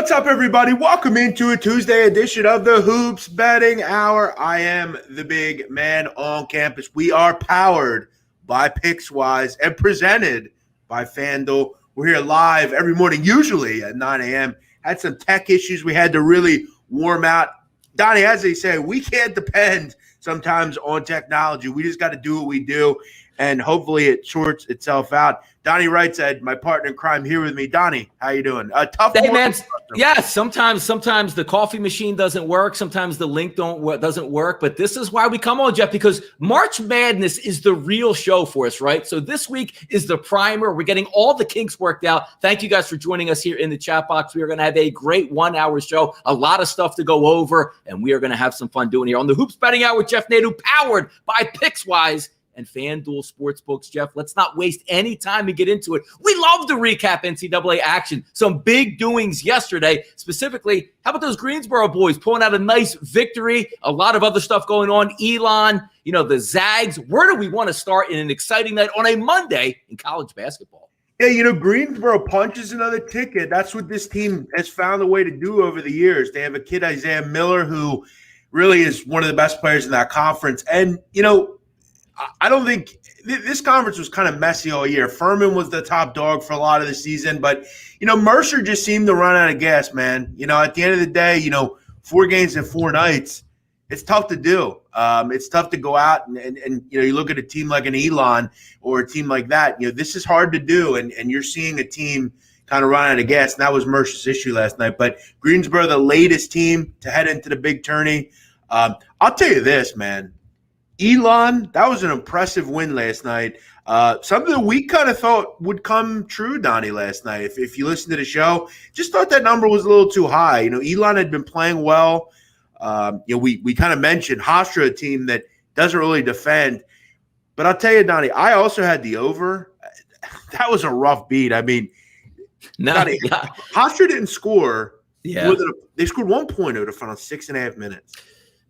What's up, everybody? Welcome into a Tuesday edition of the Hoops Betting Hour. I am the big man on campus. We are powered by Pickswise and presented by FanDuel. We're here live every morning, usually at 9 a.m. Had some tech issues we had to really warm out. Donnie, as they say, we can't depend sometimes on technology. We just got to do what we do, and hopefully it sorts itself out. Donnie Wright said, my partner in crime here with me. Donnie, how you doing? Tough hey, man. Yeah, sometimes the coffee machine doesn't work. Sometimes the link doesn't work. But this is why we come on, Jeff, because March Madness is the real show for us, right? So this week is the primer. We're getting all the kinks worked out. Thank you guys for joining us here in the chat box. We are going to have a great 1 hour show, a lot of stuff to go over, and we are going to have some fun doing here on the Hoops Betting Hour with Jeff Nadu, powered by Pickswise and FanDuel Sportsbooks. Jeff, let's not waste any time to get into it. We love to recap NCAA action. Some big doings yesterday. Specifically, how about those Greensboro boys pulling out a nice victory? A lot of other stuff going on. Elon, the Zags. Where do we want to start in an exciting night on a Monday in college basketball? Yeah, Greensboro punches another ticket. That's what this team has found a way to do over the years. They have a kid, Isaiah Miller, who really is one of the best players in that conference. And, I don't think this conference was kind of messy all year. Furman was the top dog for a lot of the season, but Mercer just seemed to run out of gas, man. At the end of the day, 4 games in 4 nights, it's tough to do. It's tough to go out and you look at a team like an Elon or a team like that. This is hard to do, and you're seeing a team kind of run out of gas, and that was Mercer's issue last night. But Greensboro, the latest team to head into the big tourney. I'll tell you this, man. Elon, that was an impressive win last night. Something that we kind of thought would come true, Donnie, last night. If you listen to the show, just thought that number was a little too high. Elon had been playing well. We kind of mentioned Hofstra, a team that doesn't really defend. But I'll tell you, Donnie, I also had the over. That was a rough beat. I mean, Donnie, Hofstra didn't score. Yeah. They scored 1 point over the final 6.5 minutes.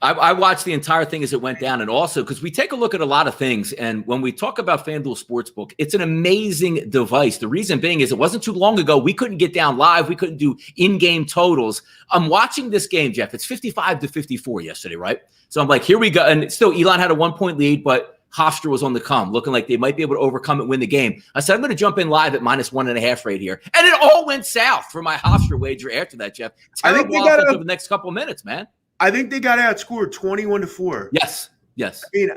I watched the entire thing as it went down, and also because we take a look at a lot of things, and when we talk about FanDuel Sportsbook, it's an amazing device. The reason being is it wasn't too long ago we couldn't get down live. We couldn't do in-game totals. I'm watching this game, Jeff. It's 55-54 yesterday, right? So I'm like, here we go. And still, Elon had a 1-point lead, but Hofstra was on the come, looking like they might be able to overcome it, win the game. I said, I'm going to jump in live at -1.5 right here. And it all went south for my Hofstra wager after that, Jeff. Terrible offense over the next couple of minutes, man. I think they got outscored 21-4. Yes. I mean,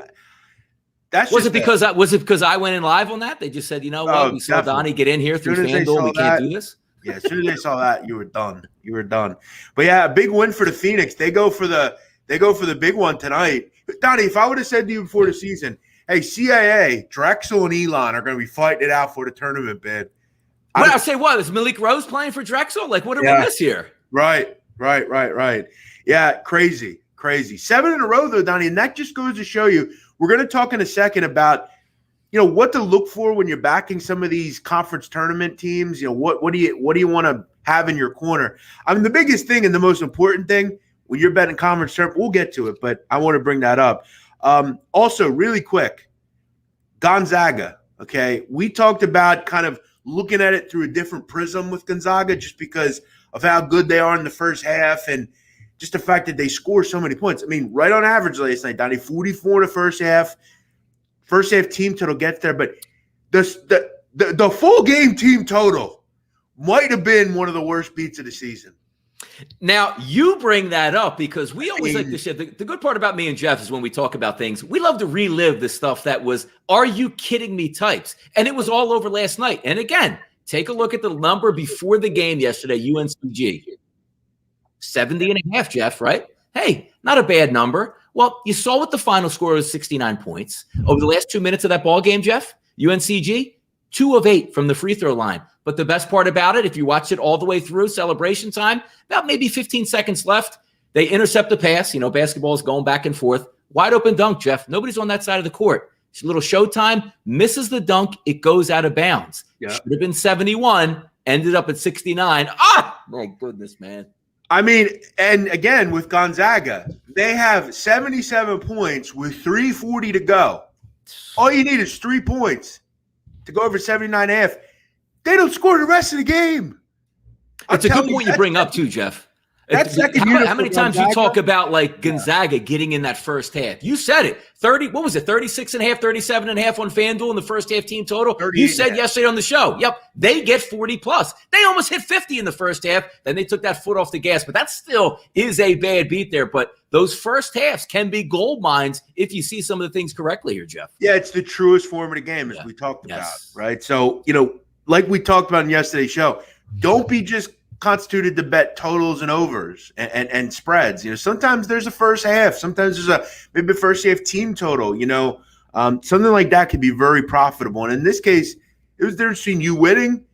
was it because I went in live on that? They just said, we saw definitely. Donnie get in here through FanDuel. We can't do this. Yeah, as soon as they saw that, you were done. But yeah, a big win for the Phoenix. They go for the big one tonight. Donnie, if I would have said to you before the season, hey, CAA, Drexel and Elon are going to be fighting it out for the tournament bid. I say what? Is Malik Rose playing for Drexel? Like, what did we miss here? Right. Yeah, crazy. 7 in a row, though, Donnie, and that just goes to show you. We're going to talk in a second about, what to look for when you're backing some of these conference tournament teams. What do you want to have in your corner? I mean, the biggest thing and the most important thing when you're betting conference tournament, we'll get to it, but I want to bring that up. Also, really quick, Gonzaga. Okay, we talked about kind of looking at it through a different prism with Gonzaga, just because of how good they are in the first half and just the fact that they score so many points. I mean, right on average last night, Donnie, 44 in the first half. First half team total gets there, but the full game team total might have been one of the worst beats of the season. Now, you bring that up because we always like to share. The good part about me and Jeff is when we talk about things, we love to relive the stuff that was, are you kidding me types? And it was all over last night. And again, take a look at the number before the game yesterday, UNCG. 70.5, Jeff, right? Hey, not a bad number. Well, you saw what the final score was, 69 points. Over the last 2 minutes of that ball game, Jeff, UNCG, 2 of 8 from the free throw line. But the best part about it, if you watch it all the way through, celebration time, about maybe 15 seconds left, they intercept the pass. Basketball is going back and forth. Wide open dunk, Jeff. Nobody's on that side of the court. It's a little showtime, misses the dunk, it goes out of bounds. Yeah. Should have been 71, ended up at 69. My goodness, man. I mean, and again, with Gonzaga, they have 77 points with 3:40 to go. All you need is 3 points to go over 79.5. They don't score the rest of the game. It's a good point you bring up too, Jeff. How many times you talk about like Gonzaga getting in that first half? You said it. 36 and a half, 37 and a half on FanDuel in the first half team total. You said yesterday on the show. Yep. They get 40 plus. They almost hit 50 in the first half. Then they took that foot off the gas, but that still is a bad beat there. But those first halves can be gold mines if you see some of the things correctly here, Jeff. Yeah, it's the truest form of the game, as we talked about, right? So, like we talked about in yesterday's show, don't be just constituted to bet totals and overs and spreads. Sometimes there's a first half. Sometimes there's maybe a first half team total. Something like that could be very profitable. And in this case, it was the difference between you winning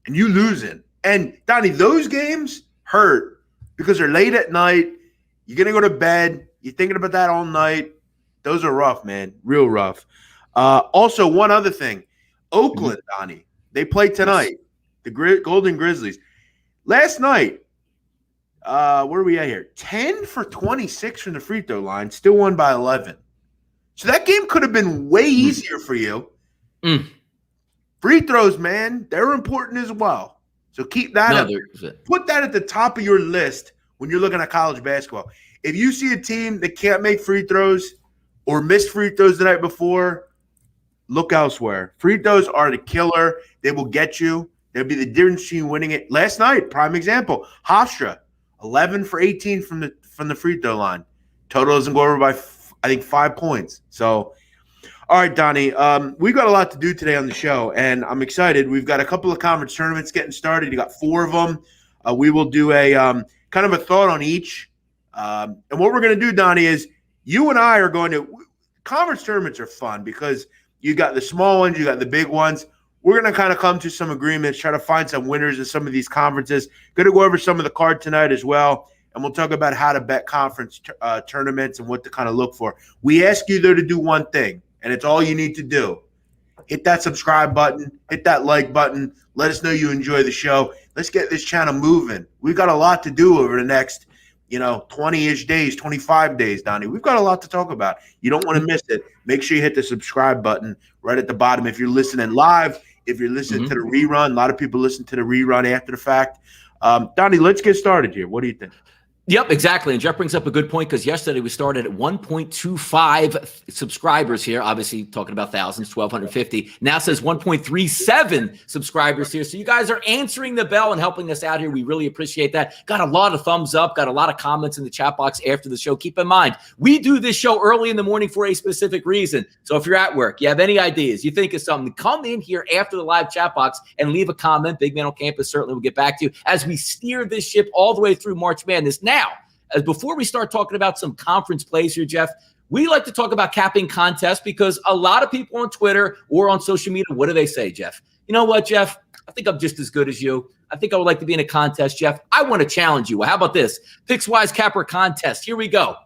and you losing. And Donnie, those games hurt because they're late at night. You're gonna go to bed. You're thinking about that all night. Those are rough, man. Real rough. Also, one other thing, Oakland, Donnie, they play tonight. The Golden Grizzlies. Last night, where are we at here? 10 for 26 from the free throw line, still won by 11. So that game could have been way easier for you. Free throws, man, they're important as well. So keep that up. Put that at the top of your list when you're looking at college basketball. If you see a team that can't make free throws or missed free throws the night before, look elsewhere. Free throws are the killer. They will get you. There'll be the difference between winning it. Last night, prime example, Hofstra, 11 for 18 from the free throw line. Total doesn't go over by, I think, 5 points. So, all right, Donnie, we've got a lot to do today on the show, and I'm excited. We've got a couple of conference tournaments getting started. You got 4 of them. We will do a kind of a thought on each. And what we're going to do, Donnie, is you and I are going to – conference tournaments are fun because you got the small ones, you got the big ones. We're going to kind of come to some agreements, try to find some winners in some of these conferences. Going to go over some of the card tonight as well, and we'll talk about how to bet conference tournaments and what to kind of look for. We ask you, though, to do one thing, and it's all you need to do. Hit that subscribe button. Hit that like button. Let us know you enjoy the show. Let's get this channel moving. We've got a lot to do over the next 20-ish days, 25 days, Donnie. We've got a lot to talk about. You don't want to miss it. Make sure you hit the subscribe button right at the bottom if you're listening live. If you're listening to the rerun, a lot of people listen to the rerun after the fact. Donnie, let's get started here. What do you think? Yep, exactly. And Jeff brings up a good point because yesterday we started at 1.25 subscribers here. Obviously, talking about thousands, 1,250. Now says 1.37 subscribers here. So you guys are answering the bell and helping us out here. We really appreciate that. Got a lot of thumbs up, got a lot of comments in the chat box after the show. Keep in mind, we do this show early in the morning for a specific reason. So if you're at work, you have any ideas, you think of something, come in here after the live chat box and leave a comment. Big Man on Campus certainly will get back to you as we steer this ship all the way through March Madness. Now, as before we start talking about some conference plays here, Jeff, we like to talk about capping contests because a lot of people on Twitter or on social media, what do they say, Jeff? You know what, Jeff? I think I'm just as good as you. I think I would like to be in a contest, Jeff. I want to challenge you. Well, how about this? Pickswise Capper Contest. Here we go.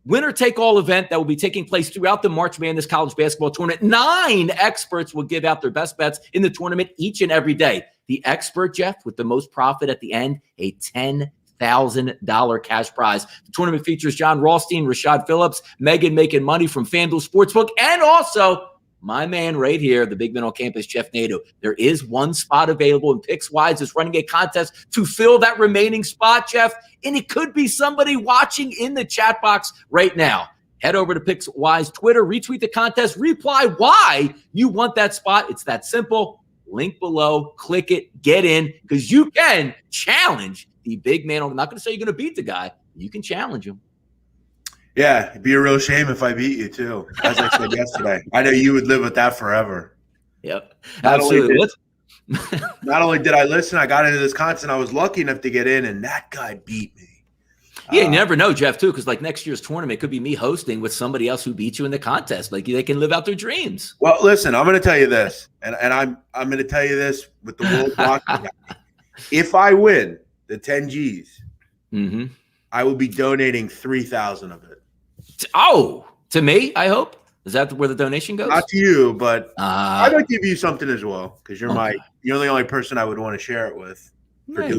Winner-take-all event that will be taking place throughout the March Madness College Basketball Tournament. 9 experts will give out their best bets in the tournament each and every day. The expert, Jeff, with the most profit at the end, a $10,000 cash prize. The tournament features John Rothstein, Rashad Phillips, Megan making money from FanDuel Sportsbook, and also my man right here, the Big Man on Campus, Jeff Nadu. There is one spot available, and Pickswise is running a contest to fill that remaining spot, Jeff, and it could be somebody watching in the chat box right now. Head over to Pickswise Twitter, retweet the contest, reply why you want that spot. It's that simple. Link below, click it, get in, because you can challenge the big man. I'm not going to say you're going to beat the guy. You can challenge him. Yeah, it'd be a real shame if I beat you, too, as I said yesterday. I know you would live with that forever. Yep, absolutely. Not only did I listen, I got into this contest, and I was lucky enough to get in, and that guy beat me. Yeah, you never know, Jeff, too, because like next year's tournament could be me hosting with somebody else who beat you in the contest. Like they can live out their dreams. Well, listen, I'm going to tell you this, and I'm going to tell you this with the world blocking guy. If I win the 10 G's, I will be donating 3,000 of it. Oh, to me, I hope. Is that where the donation goes? Not to you, but I would give you something as well because you're the only person I would want to share it with. Right,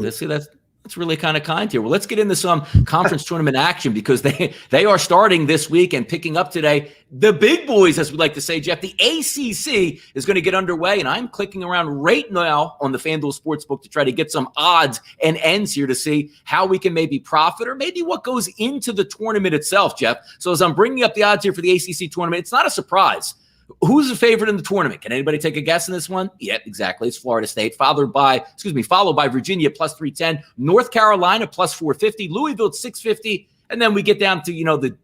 That's really kind of kind here. Well, let's get into some conference tournament action because they are starting this week and picking up today. The big boys, as we like to say, Jeff, the ACC is going to get underway, and I'm clicking around right now on the FanDuel Sportsbook to try to get some odds and ends here to see how we can maybe profit or maybe what goes into the tournament itself, Jeff. So as I'm bringing up the odds here for the ACC tournament, it's not a surprise. Who's the favorite in the tournament? Can anybody take a guess in this one? Yeah, exactly. It's Florida State, followed by Virginia plus 310, North Carolina plus 450, Louisville at 650, and then we get down to,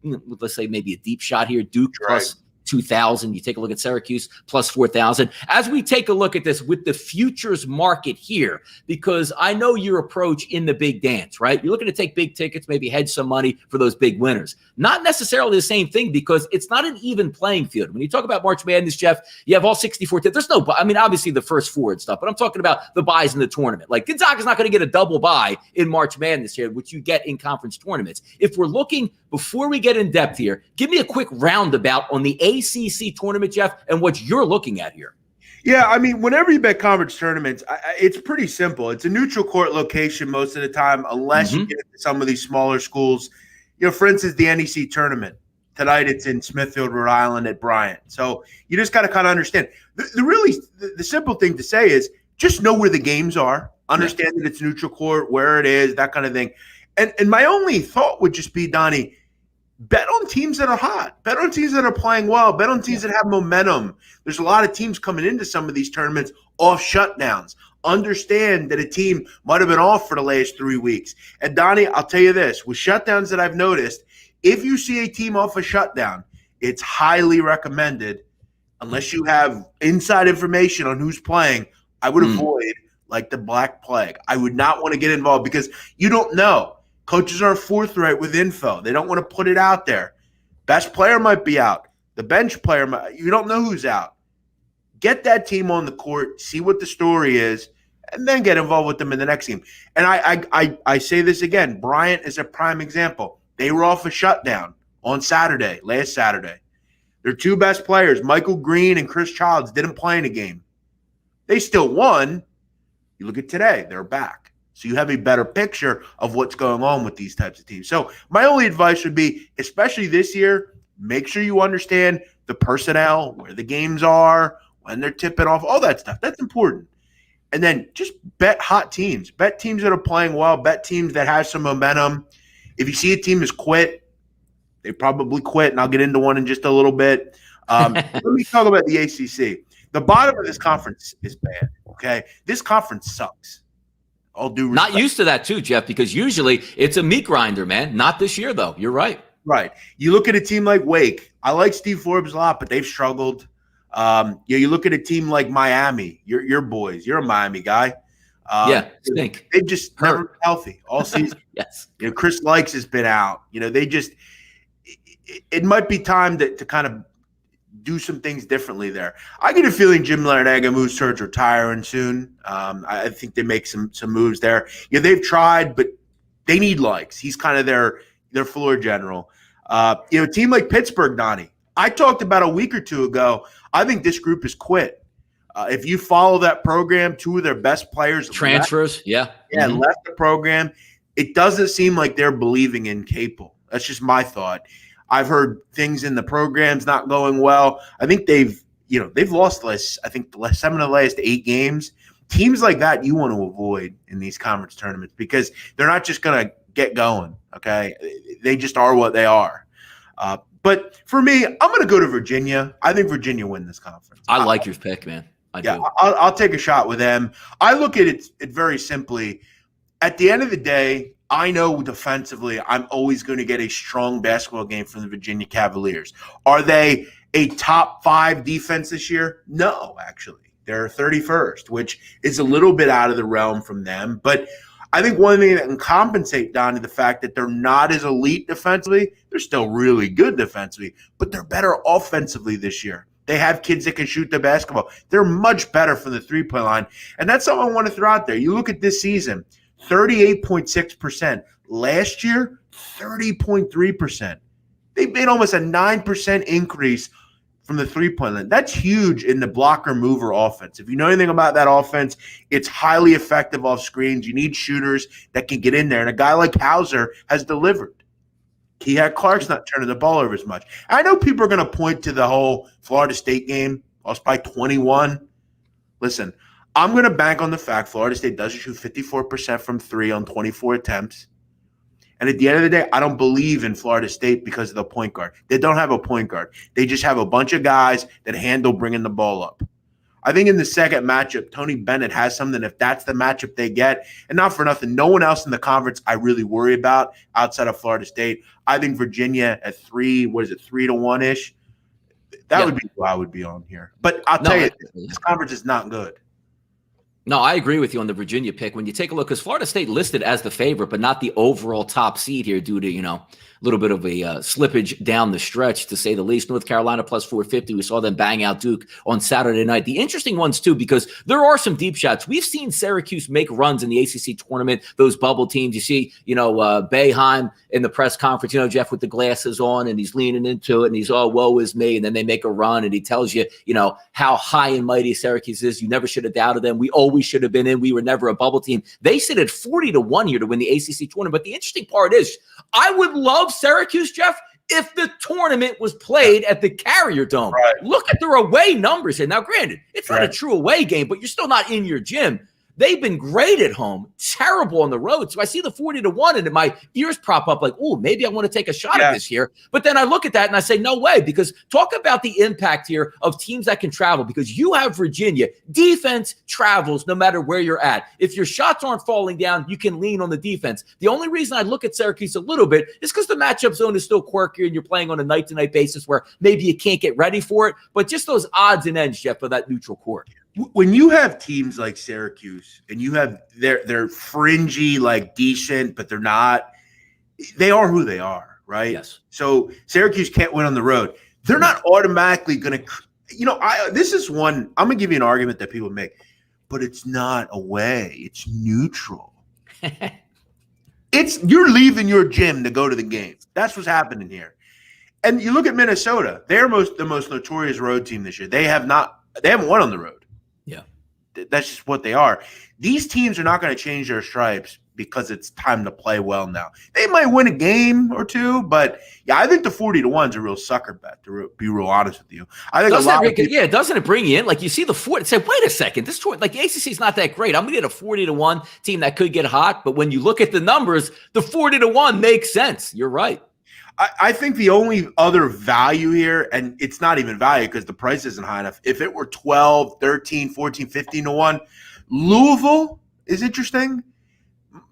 let's say maybe a deep shot here, Duke plus 2,000. You take a look at Syracuse plus 4,000. As we take a look at this with the futures market here, because I know your approach in the big dance, right? You're looking to take big tickets, maybe hedge some money for those big winners. Not necessarily the same thing because it's not an even playing field. When you talk about March Madness, Jeff, you have all 64 teams. There's no, obviously the first four and stuff, but I'm talking about the buys in the tournament. Like Gonzaga's not going to get a double buy in March Madness here, which you get in conference tournaments. If we're looking, before we get in depth here, give me a quick roundabout on the ACC tournament, Jeff, and what you're looking at here. Yeah, I mean, whenever you bet conference tournaments, it's pretty simple. It's a neutral court location most of the time, unless you get into some of these smaller schools. For instance, the NEC tournament. Tonight it's in Smithfield, Rhode Island at Bryant. So you just got to kind of understand. The simple thing to say is just know where the games are, understand that it's neutral court, where it is, that kind of thing. And my only thought would just be, Donnie, bet on teams that are hot. Bet on teams that are playing well. Bet on teams that have momentum. There's a lot of teams coming into some of these tournaments off shutdowns. Understand that a team might have been off for the last 3 weeks. And, Donnie, I'll tell you this. With shutdowns that I've noticed, if you see a team off a shutdown, it's highly recommended, unless you have inside information on who's playing, I would avoid like the Black Plague. I would not want to get involved because you don't know. Coaches aren't forthright with info. They don't want to put it out there. Best player might be out. The bench player, you don't know who's out. Get that team on the court, see what the story is, and then get involved with them in the next game. And I say this again. Bryant is a prime example. They were off a shutdown on Saturday, last Saturday. Their two best players, Michael Green and Chris Childs, didn't play in a game. They still won. You look at today, they're back. So you have a better picture of what's going on with these types of teams. So my only advice would be, especially this year, make sure you understand the personnel, where the games are, when they're tipping off, all that stuff. That's important. And then just bet hot teams. Bet teams that are playing well. Bet teams that have some momentum. If you see a team has quit, they probably quit, and I'll get into one in just a little bit. Let me talk about the ACC. The bottom of this conference is bad, okay? This conference sucks. All due respect. Not used to that too, Jeff, because usually it's a meat grinder, man. Not this year, though. You're right. Right. You look at a team like Wake. I like Steve Forbes a lot, but they've struggled. You look at a team like Miami. Your boys. You're a Miami guy. Stink. They've just never been healthy all season. Yes. Chris Likes has been out. It might be time to kind of do some things differently there. I get a feeling Jim Larranaga starts retiring soon. I think they make some moves there. They've tried, but they need Likes. He's kind of their floor general. A team like Pittsburgh, Donnie, I talked about a week or two ago. I think this group has quit. If you follow that program, two of their best players transfers, left the program. It doesn't seem like they're believing in Capel. That's just my thought. I've heard things in the programs not going well. I think they've lost the 7 of the last 8 games. Teams like that you want to avoid in these conference tournaments because they're not just going to get going, okay? They just are what they are. But for me, I'm going to go to Virginia. I think Virginia win this conference. I like your pick, man. I do. I'll take a shot with them. I look at it very simply. At the end of the day, I know defensively I'm always going to get a strong basketball game from the Virginia Cavaliers. Are they a top 5 defense this year? No, actually. They're 31st, which is a little bit out of the realm from them. But I think one thing that can compensate, Donnie, the fact that they're not as elite defensively, they're still really good defensively, but they're better offensively this year. They have kids that can shoot the basketball. They're much better from the three-point line. And that's something I want to throw out there. You look at this season, 38.6%. Last year, 30.3%. They've made almost a 9% increase from the three-point line. That's huge in the blocker mover offense. If you know anything about that offense, it's highly effective off screens. You need shooters that can get in there. And a guy like Hauser has delivered. Clark's not turning the ball over as much. I know people are going to point to the whole Florida State game, lost by 21. Listen, I'm going to bank on the fact Florida State does shoot 54% from three on 24 attempts. And at the end of the day, I don't believe in Florida State because of the point guard. They don't have a point guard. They just have a bunch of guys that handle bringing the ball up. I think in the second matchup, Tony Bennett has something if that's the matchup they get. And not for nothing, no one else in the conference I really worry about outside of Florida State. I think Virginia at 3-1-ish? That would be who I would be on here. But I'll tell you, this conference is not good. No, I agree with you on the Virginia pick. When you take a look, because Florida State listed as the favorite, but not the overall top seed here due to, a little bit of a slippage down the stretch, to say the least. North Carolina plus 450. We saw them bang out Duke on Saturday night. The interesting ones, too, because there are some deep shots. We've seen Syracuse make runs in the ACC tournament, those bubble teams. You see, Boeheim in the press conference, Jeff with the glasses on, and he's leaning into it, and he's, oh, woe is me. And then they make a run, and he tells you, how high and mighty Syracuse is. You never should have doubted them. We always should have been in. We were never a bubble team. They sit at 40-1 here to win the ACC tournament. But the interesting part is, I would love Syracuse, Jeff, if the tournament was played at the Carrier Dome. Right. Look at their away numbers here. Now, granted, it's not a true away game, but you're still not in your gym. They've been great at home, terrible on the road. So I see the 40-1 and my ears prop up like, oh, maybe I want to take a shot at this here. But then I look at that and I say, no way, because talk about the impact here of teams that can travel, because you have Virginia. Defense travels no matter where you're at. If your shots aren't falling down, you can lean on the defense. The only reason I look at Syracuse a little bit is because the matchup zone is still quirky and you're playing on a night-to-night basis where maybe you can't get ready for it. But just those odds and ends, Jeff, for that neutral court. When you have teams like Syracuse and you have they're fringy, like decent, but they're not, they are who they are, right? Yes. So Syracuse can't win on the road. They're not automatically going to, this is one, I'm going to give you an argument that people make, but it's not away. It's neutral. You're leaving your gym to go to the game. That's what's happening here. And you look at Minnesota, they're the most notorious road team this year. They haven't won on the road. Yeah. That's just what they are. These teams are not going to change their stripes because it's time to play well now. They might win a game or two, but I think the 40-1 is a real sucker bet, to be real honest with you. I think doesn't it bring you in? Like you see the 40, say, wait a second, this tour, like the ACC is not that great. I'm going to get a 40-1 team that could get hot, but when you look at the numbers, the 40-1 makes sense. You're right. I think the only other value here, and it's not even value because the price isn't high enough, if it were 12, 13, 14, 15-1, Louisville is interesting.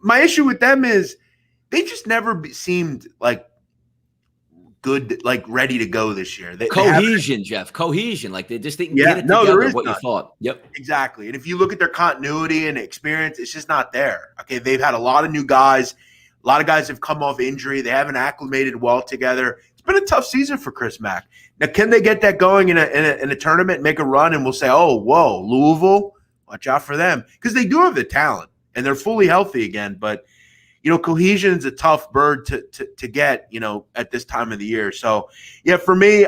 My issue with them is they just never seemed like good, like ready to go this year. Cohesion, Jeff. Cohesion. Like they just didn't get it together what you thought. Yep. Exactly. And if you look at their continuity and experience, it's just not there. Okay, they've had a lot of new guys. A lot of guys have come off injury. They haven't acclimated well together. It's been a tough season for Chris Mack. Now, can they get that going in a tournament, make a run, and we'll say, oh, whoa, Louisville, watch out for them. Because they do have the talent, and they're fully healthy again. But, cohesion is a tough bird to get, at this time of the year. So, for me,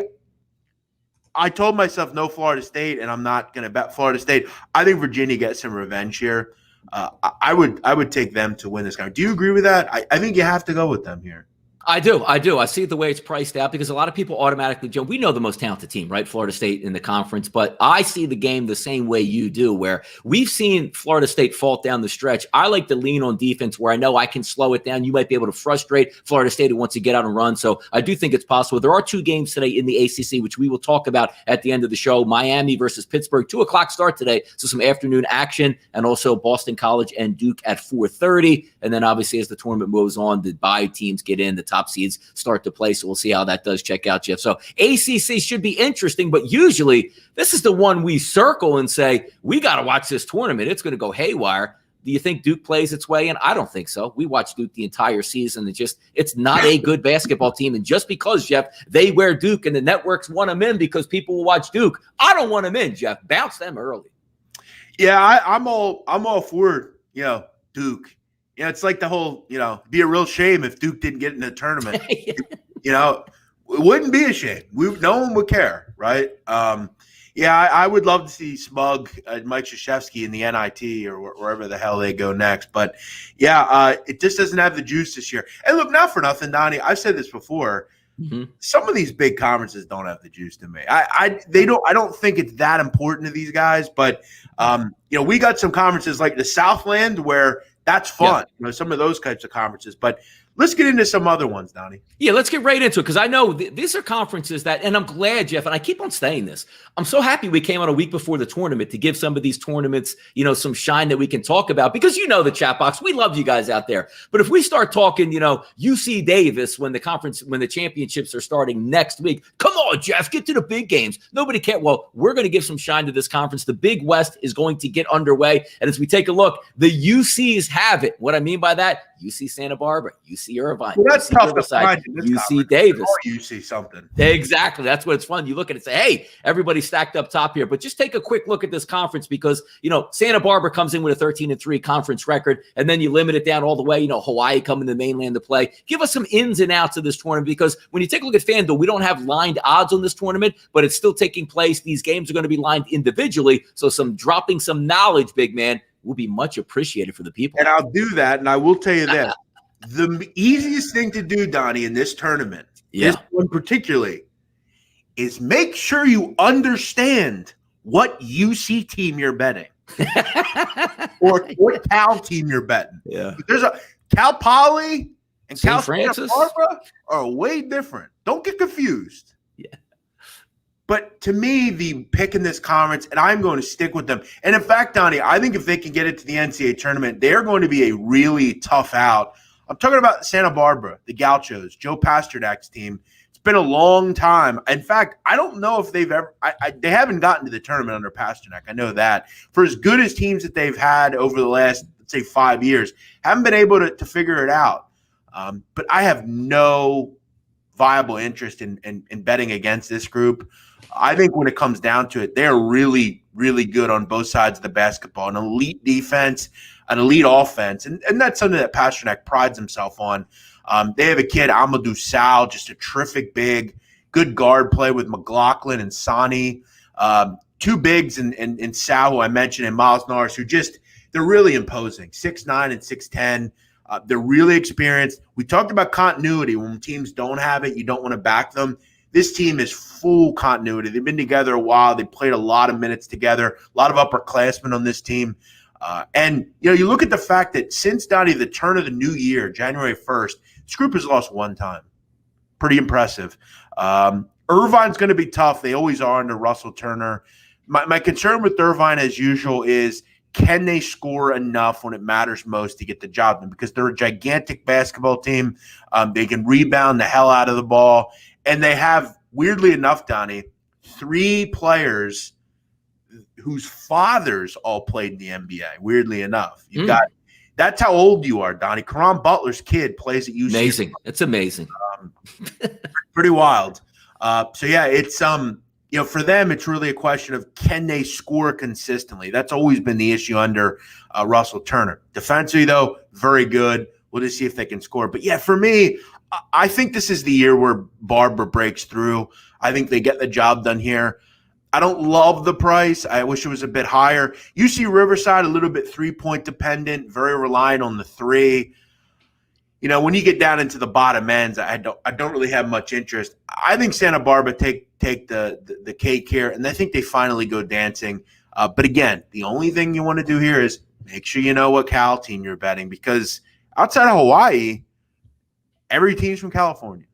I told myself no Florida State, and I'm not going to bet Florida State. I think Virginia gets some revenge here. I would take them to win this game. Do you agree with that? I think you have to go with them here. I do. I see the way it's priced out because a lot of people automatically, Joe, we know the most talented team, right? Florida State in the conference, but I see the game the same way you do, where we've seen Florida State fault down the stretch. I like to lean on defense where I know I can slow it down. You might be able to frustrate Florida State who wants to get out and run. So I do think it's possible. There are two games today in the ACC, which we will talk about at the end of the show. Miami versus Pittsburgh, 2:00 start today. So some afternoon action, and also Boston College and Duke at 4:30. And then obviously as the tournament moves on, the bye teams get in, the top seeds start to play. So we'll see how that does check out, Jeff. So ACC should be interesting, but usually this is the one we circle and say, we got to watch this tournament. It's going to go haywire. Do you think Duke plays its way in? I don't think so. We watched Duke the entire season. It's not a good basketball team. And just because, Jeff, they wear Duke and the networks want them in because people will watch Duke, I don't want them in, Jeff. Bounce them early. Yeah, I'm all for, Duke. It's like the whole, be a real shame if Duke didn't get in the tournament. It wouldn't be a shame. No one would care, right? Yeah, I would love to see Smug, Mike Krzyzewski in the NIT or wherever the hell they go next. But yeah, it just doesn't have the juice this year. And look, not for nothing, Donnie. I've said this before. Mm-hmm. Some of these big conferences don't have the juice to me. I don't think it's that important to these guys. But we got some conferences like the Southland where that's fun. Yeah. Some of those types of conferences. But let's get into some other ones, Donnie. Yeah, let's get right into it because I know these are conferences that, and I'm glad, Jeff, and I keep on saying this. I'm so happy we came out a week before the tournament to give some of these tournaments, some shine that we can talk about because the chat box, we love you guys out there. But if we start talking, UC Davis when the championships are starting next week, come on, Jeff, get to the big games. Nobody cares. Well, we're going to give some shine to this conference. The Big West is going to get underway. And as we take a look, the UCs have it. What I mean by that, UC Santa Barbara, UC Irvine, well, that's UC tough Riverside, to find UC Davis. Or UC something. Exactly. That's what it's fun. You look at it and say, hey, everybody's stacked up top here. But just take a quick look at this conference because, Santa Barbara comes in with a 13-3 conference record, and then you limit it down all the way. Hawaii coming to the mainland to play. Give us some ins and outs of this tournament because when you take a look at FanDuel, we don't have lined odds on this tournament, but it's still taking place. These games are going to be lined individually. So dropping some knowledge, big man, will be much appreciated for the people. And I'll do that, and I will tell you this. The easiest thing to do, Donnie, in this tournament, this one particularly, is make sure you understand what UC team you're betting or what Cal team you're betting. Yeah. There's a Cal Poly and St. Cal Francis Santa Barbara are way different. Don't get confused. Yeah. But to me, the pick in this conference, and I'm going to stick with them. And in fact, Donnie, I think if they can get it to the NCAA tournament, they're going to be a really tough out. I'm talking about Santa Barbara, the Gauchos, Joe Pasternak's team. It's been a long time. In fact, I don't know if they've ever they haven't gotten to the tournament under Pasternak. I know that. For as good as teams that they've had over the last, let's say, 5 years, haven't been able to figure it out. But I have no viable interest in betting against this group. I think when it comes down to it, they're really, really good on both sides of the basketball. An elite defense, an elite offense, and that's something that Pasternak prides himself on. They have a kid, Amadou Sal, just a terrific big, good guard play with McLaughlin and Sani. Two bigs in Sal, who I mentioned, and Miles Norris, who they're really imposing, 6'9" and 6'10". They're really experienced. We talked about continuity. When teams don't have it, you don't want to back them. This team is full continuity. They've been together a while. They played a lot of minutes together, a lot of upperclassmen on this team. And you look at the fact that since, Donnie, the turn of the new year, January 1st, this group has lost one time. Pretty impressive. Irvine's going to be tough. They always are under Russell Turner. My concern with Irvine, as usual, is can they score enough when it matters most to get the job done? Because they're a gigantic basketball team. They can rebound the hell out of the ball. And they have, weirdly enough, Donnie, 3 players whose fathers all played in the NBA, weirdly enough. You've got – that's how old you are, Donnie. Caron Butler's kid plays at UC. Amazing. It's amazing. Pretty wild. So, yeah, it's for them, it's really a question of can they score consistently. That's always been the issue under Russell Turner. Defensively, though, very good. We'll just see if they can score. But, yeah, for me, I think this is the year where Barbara breaks through. I think they get the job done here. I don't love the price. I wish it was a bit higher. UC Riverside, a little bit three-point dependent, very reliant on the three. When you get down into the bottom ends, I don't really have much interest. I think Santa Barbara take the cake here, and I think they finally go dancing. But again, the only thing you want to do here is make sure you know what Cal team you're betting, because outside of Hawaii, every team's from California.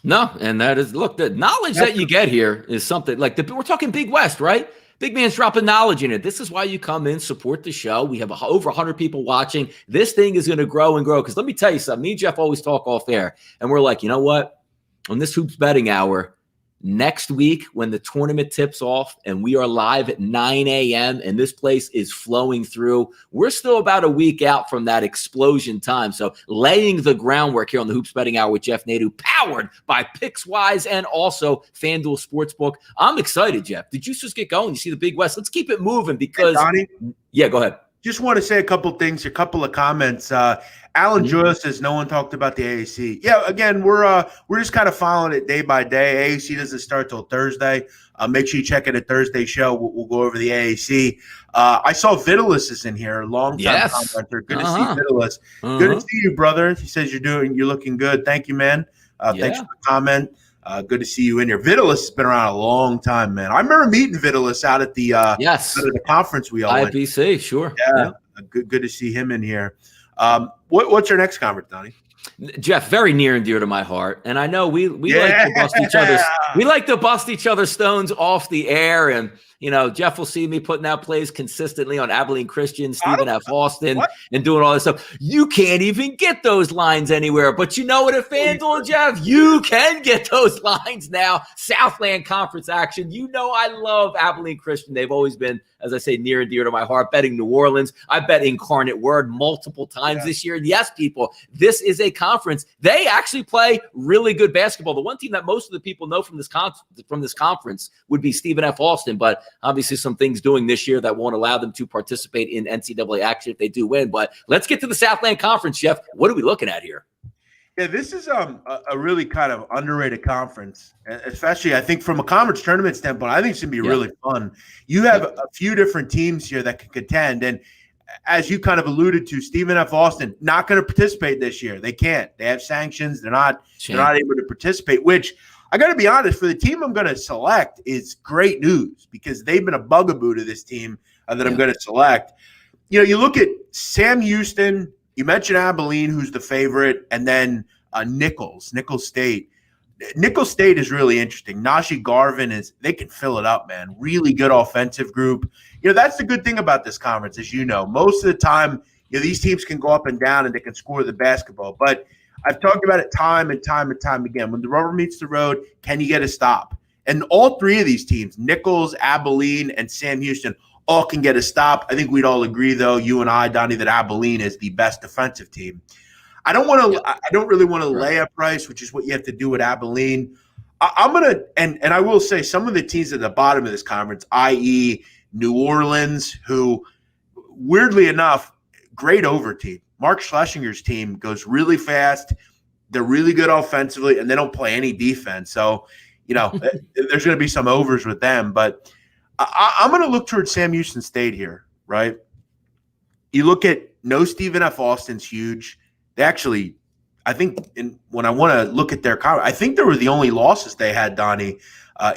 No, and that is, look, the knowledge that you get here is something like we're talking Big West, right? Big man's dropping knowledge in it. This is why you come in, support the show. We have over 100 people watching. This thing is going to grow and grow. Because let me tell you something. Me and Jeff always talk off air, and we're like, you know what? On this Hoops Betting Hour, next week when the tournament tips off and we are live at 9 a.m. and this place is flowing through, we're still about a week out from that explosion time. So laying the groundwork here on the Hoops Betting Hour with Jeff Nadu, powered by Pickswise and also FanDuel Sportsbook. I'm excited, Jeff. Did you just get going? You see the Big West. Let's keep it moving because – Donnie, yeah, go ahead. Just want to say a couple things, a couple of comments. Alan Joyle says no one talked about the AAC. Yeah, again, we're just kind of following it day by day. AAC doesn't start till Thursday. Make sure you check in a Thursday show. We'll go over the AAC. I saw Vitalis is in here, long-time commenter. Good to see Vitalis. Good to see you, brother. He says you're looking good. Thank you, man. Thanks for the comment. Good to see you in here. Vitalis has been around a long time, man. I remember meeting Vitalis out at the out at the conference we all went. IBC, sure. Yeah. Good to see him in here. What's your next conference, Donnie? Jeff, very near and dear to my heart, and I know we like to bust each other's. We like to bust each other's stones off the air, and Jeff will see me putting out plays consistently on Abilene Christian, Stephen F. Austin, and doing all this stuff. You can't even get those lines anywhere, but you know what? At FanDuel, Jeff, you can get those lines now. Southland Conference action. I love Abilene Christian. They've always been, as I say, near and dear to my heart. Betting New Orleans. I bet Incarnate Word multiple times this year. And yes, people, this is a conference. They actually play really good basketball. The one team that most of the people know from this conference would be Stephen F. Austin, but obviously some things doing this year that won't allow them to participate in NCAA action if they do win. But let's get to the Southland Conference, Jeff. What are we looking at here? Yeah, this is a really kind of underrated conference, especially I think from a conference tournament standpoint. I think it's going to be really fun. You have a few different teams here that can contend, and as you kind of alluded to, Stephen F. Austin not going to participate this year. They can't. They have sanctions. They're not able to participate, which I got to be honest, for the team I'm going to select is great news because they've been a bugaboo to this team that I'm going to select. You look at Sam Houston. You mentioned Abilene, who's the favorite, and then Nicholls State. Nicholls State is really interesting. Najee Garvin they can fill it up, man. Really good offensive group. That's the good thing about this conference, as you know. Most of the time, these teams can go up and down and they can score the basketball. But I've talked about it time and time and time again. When the rubber meets the road, can you get a stop? And all three of these teams, Nicholls, Abilene, and Sam Houston, all can get a stop. I think we'd all agree, though, you and I, Donnie, that Abilene is the best defensive team. I don't really want to lay a price, which is what you have to do with Abilene. I'm gonna, and I will say, some of the teams at the bottom of this conference, i.e., New Orleans, who, weirdly enough, great over team. Mark Schlesinger's team goes really fast. They're really good offensively, and they don't play any defense. So, there's going to be some overs with them, but. I'm going to look towards Sam Houston State here, right? You look at Stephen F. Austin's huge. They actually, I think, when I want to look at their – I think they were the only losses they had, Donnie,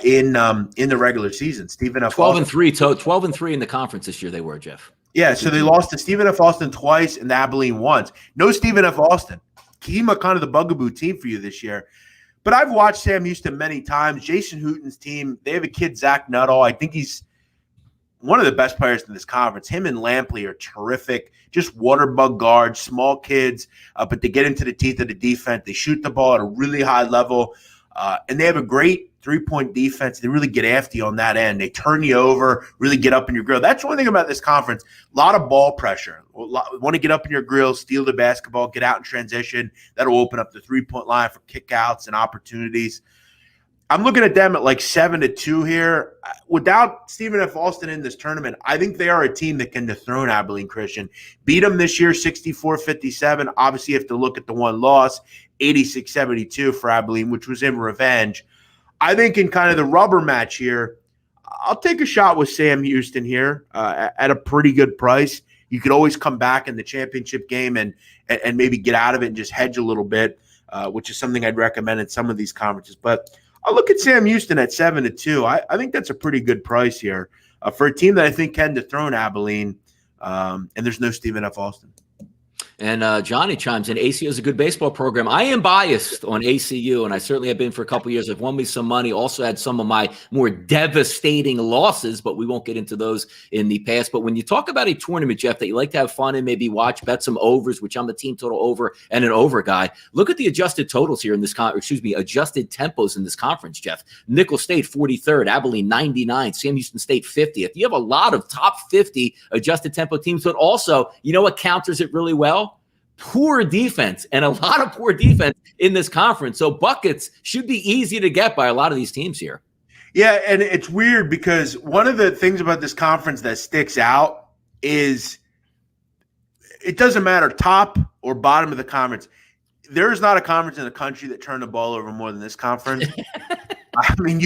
in the regular season. Stephen F. 12-3 in the conference this year they were, Jeff. Yeah, so they lost to Stephen F. Austin twice and Abilene once. No Stephen F. Austin. Kima, kind of the bugaboo team for you this year. But I've watched Sam Houston many times. Jason Hooten's team, they have a kid, Zach Nuttall. I think he's one of the best players in this conference. Him and Lampley are terrific, just water bug guards, small kids, but they get into the teeth of the defense. They shoot the ball at a really high level, and they have a great three-point defense. They really get after you on that end. They turn you over, really get up in your grill. That's one thing about this conference. A lot of ball pressure. Want to get up in your grill, steal the basketball, get out in transition. That'll open up the three-point line for kickouts and opportunities. I'm looking at them at like 7-2 here. Without Stephen F. Austin in this tournament, I think they are a team that can dethrone Abilene Christian. Beat them this year 64-57. Obviously, you have to look at the one loss, 86-72 for Abilene, which was in revenge. I think in kind of the rubber match here, I'll take a shot with Sam Houston here at a pretty good price. You could always come back in the championship game and maybe get out of it and just hedge a little bit, which is something I'd recommend in some of these conferences. But I'll look at Sam Houston at 7-2. I think that's a pretty good price here for a team that I think can dethrone Abilene, and there's no Stephen F. Austin. And Johnny chimes in, ACU is a good baseball program. I am biased on ACU, and I certainly have been for a couple of years. I've won me some money, also had some of my more devastating losses, but we won't get into those in the past. But when you talk about a tournament, Jeff, that you like to have fun and maybe watch, bet some overs, which I'm a team total over and an over guy, look at the adjusted totals here in this adjusted tempos in this conference, Jeff. Nicholls State, 43rd, Abilene, 99, Sam Houston State, 50th. You have a lot of top 50 adjusted tempo teams, but also, you know what counters it really well? Poor defense, and a lot of poor defense in this conference. So buckets should be easy to get by a lot of these teams here. Yeah, and it's weird because one of the things about this conference that sticks out is it doesn't matter top or bottom of the conference. There is not a conference in the country that turned the ball over more than this conference. I mean,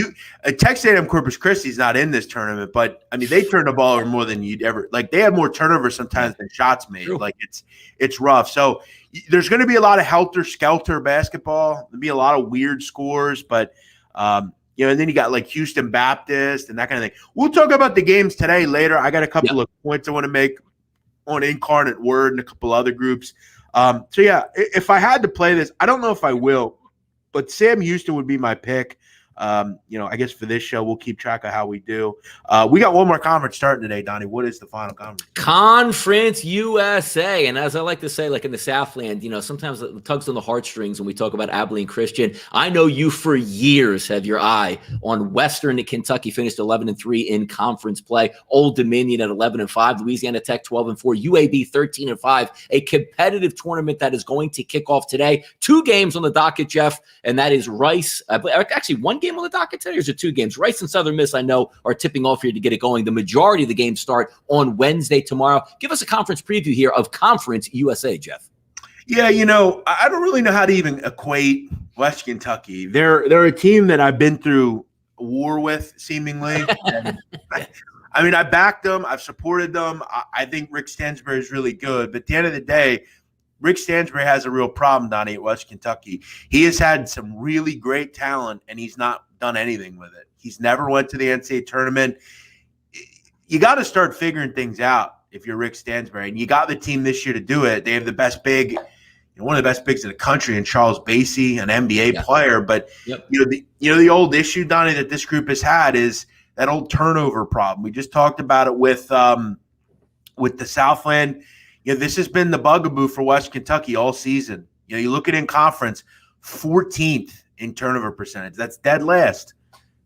Texas A&M Corpus Christi is not in this tournament, but I mean, they turned the ball over more than you'd ever like. They have more turnovers sometimes than shots made. True. Like it's rough. So there's going to be a lot of helter skelter basketball. There'll be a lot of weird scores, but and then you got like Houston Baptist and that kind of thing. We'll talk about the games today later. I got a couple of points I want to make on Incarnate Word and a couple other groups. So yeah, if I had to play this, I don't know if I will, but Sam Houston would be my pick. I guess for this show, we'll keep track of how we do. We got one more conference starting today, Donnie. What is the final conference? Conference USA. And as I like to say, like in the Southland, sometimes it tugs on the heartstrings when we talk about Abilene Christian. I know you for years have your eye on Western Kentucky, finished 11-3 in conference play. Old Dominion at 11-5, Louisiana Tech 12-4, UAB 13-5, a competitive tournament that is going to kick off today. 2 games on the docket, Jeff, and that is Rice. Actually, 1 game on the docket today, or is it 2 games? Rice and Southern Miss, I know, are tipping off here to get it going. The majority of the games start on Wednesday tomorrow. Give us a conference preview here of Conference USA, Jeff. Yeah, I don't really know how to even equate West Kentucky. They're a team that I've been through a war with, seemingly. And I backed them. I've supported them. I think Rick Stansbury is really good. But at the end of the day, Rick Stansbury has a real problem, Donnie, at West Kentucky. He has had some really great talent, and he's not done anything with it. He's never went to the NCAA tournament. You got to start figuring things out if you're Rick Stansbury, and you got the team this year to do it. They have the best big, one of the best bigs in the country, and Charles Bassey, an NBA player. But the old issue, Donnie, that this group has had is that old turnover problem. We just talked about it with the Southland. This has been the bugaboo for West Kentucky all season. You look at in conference, 14th in turnover percentage. That's dead last.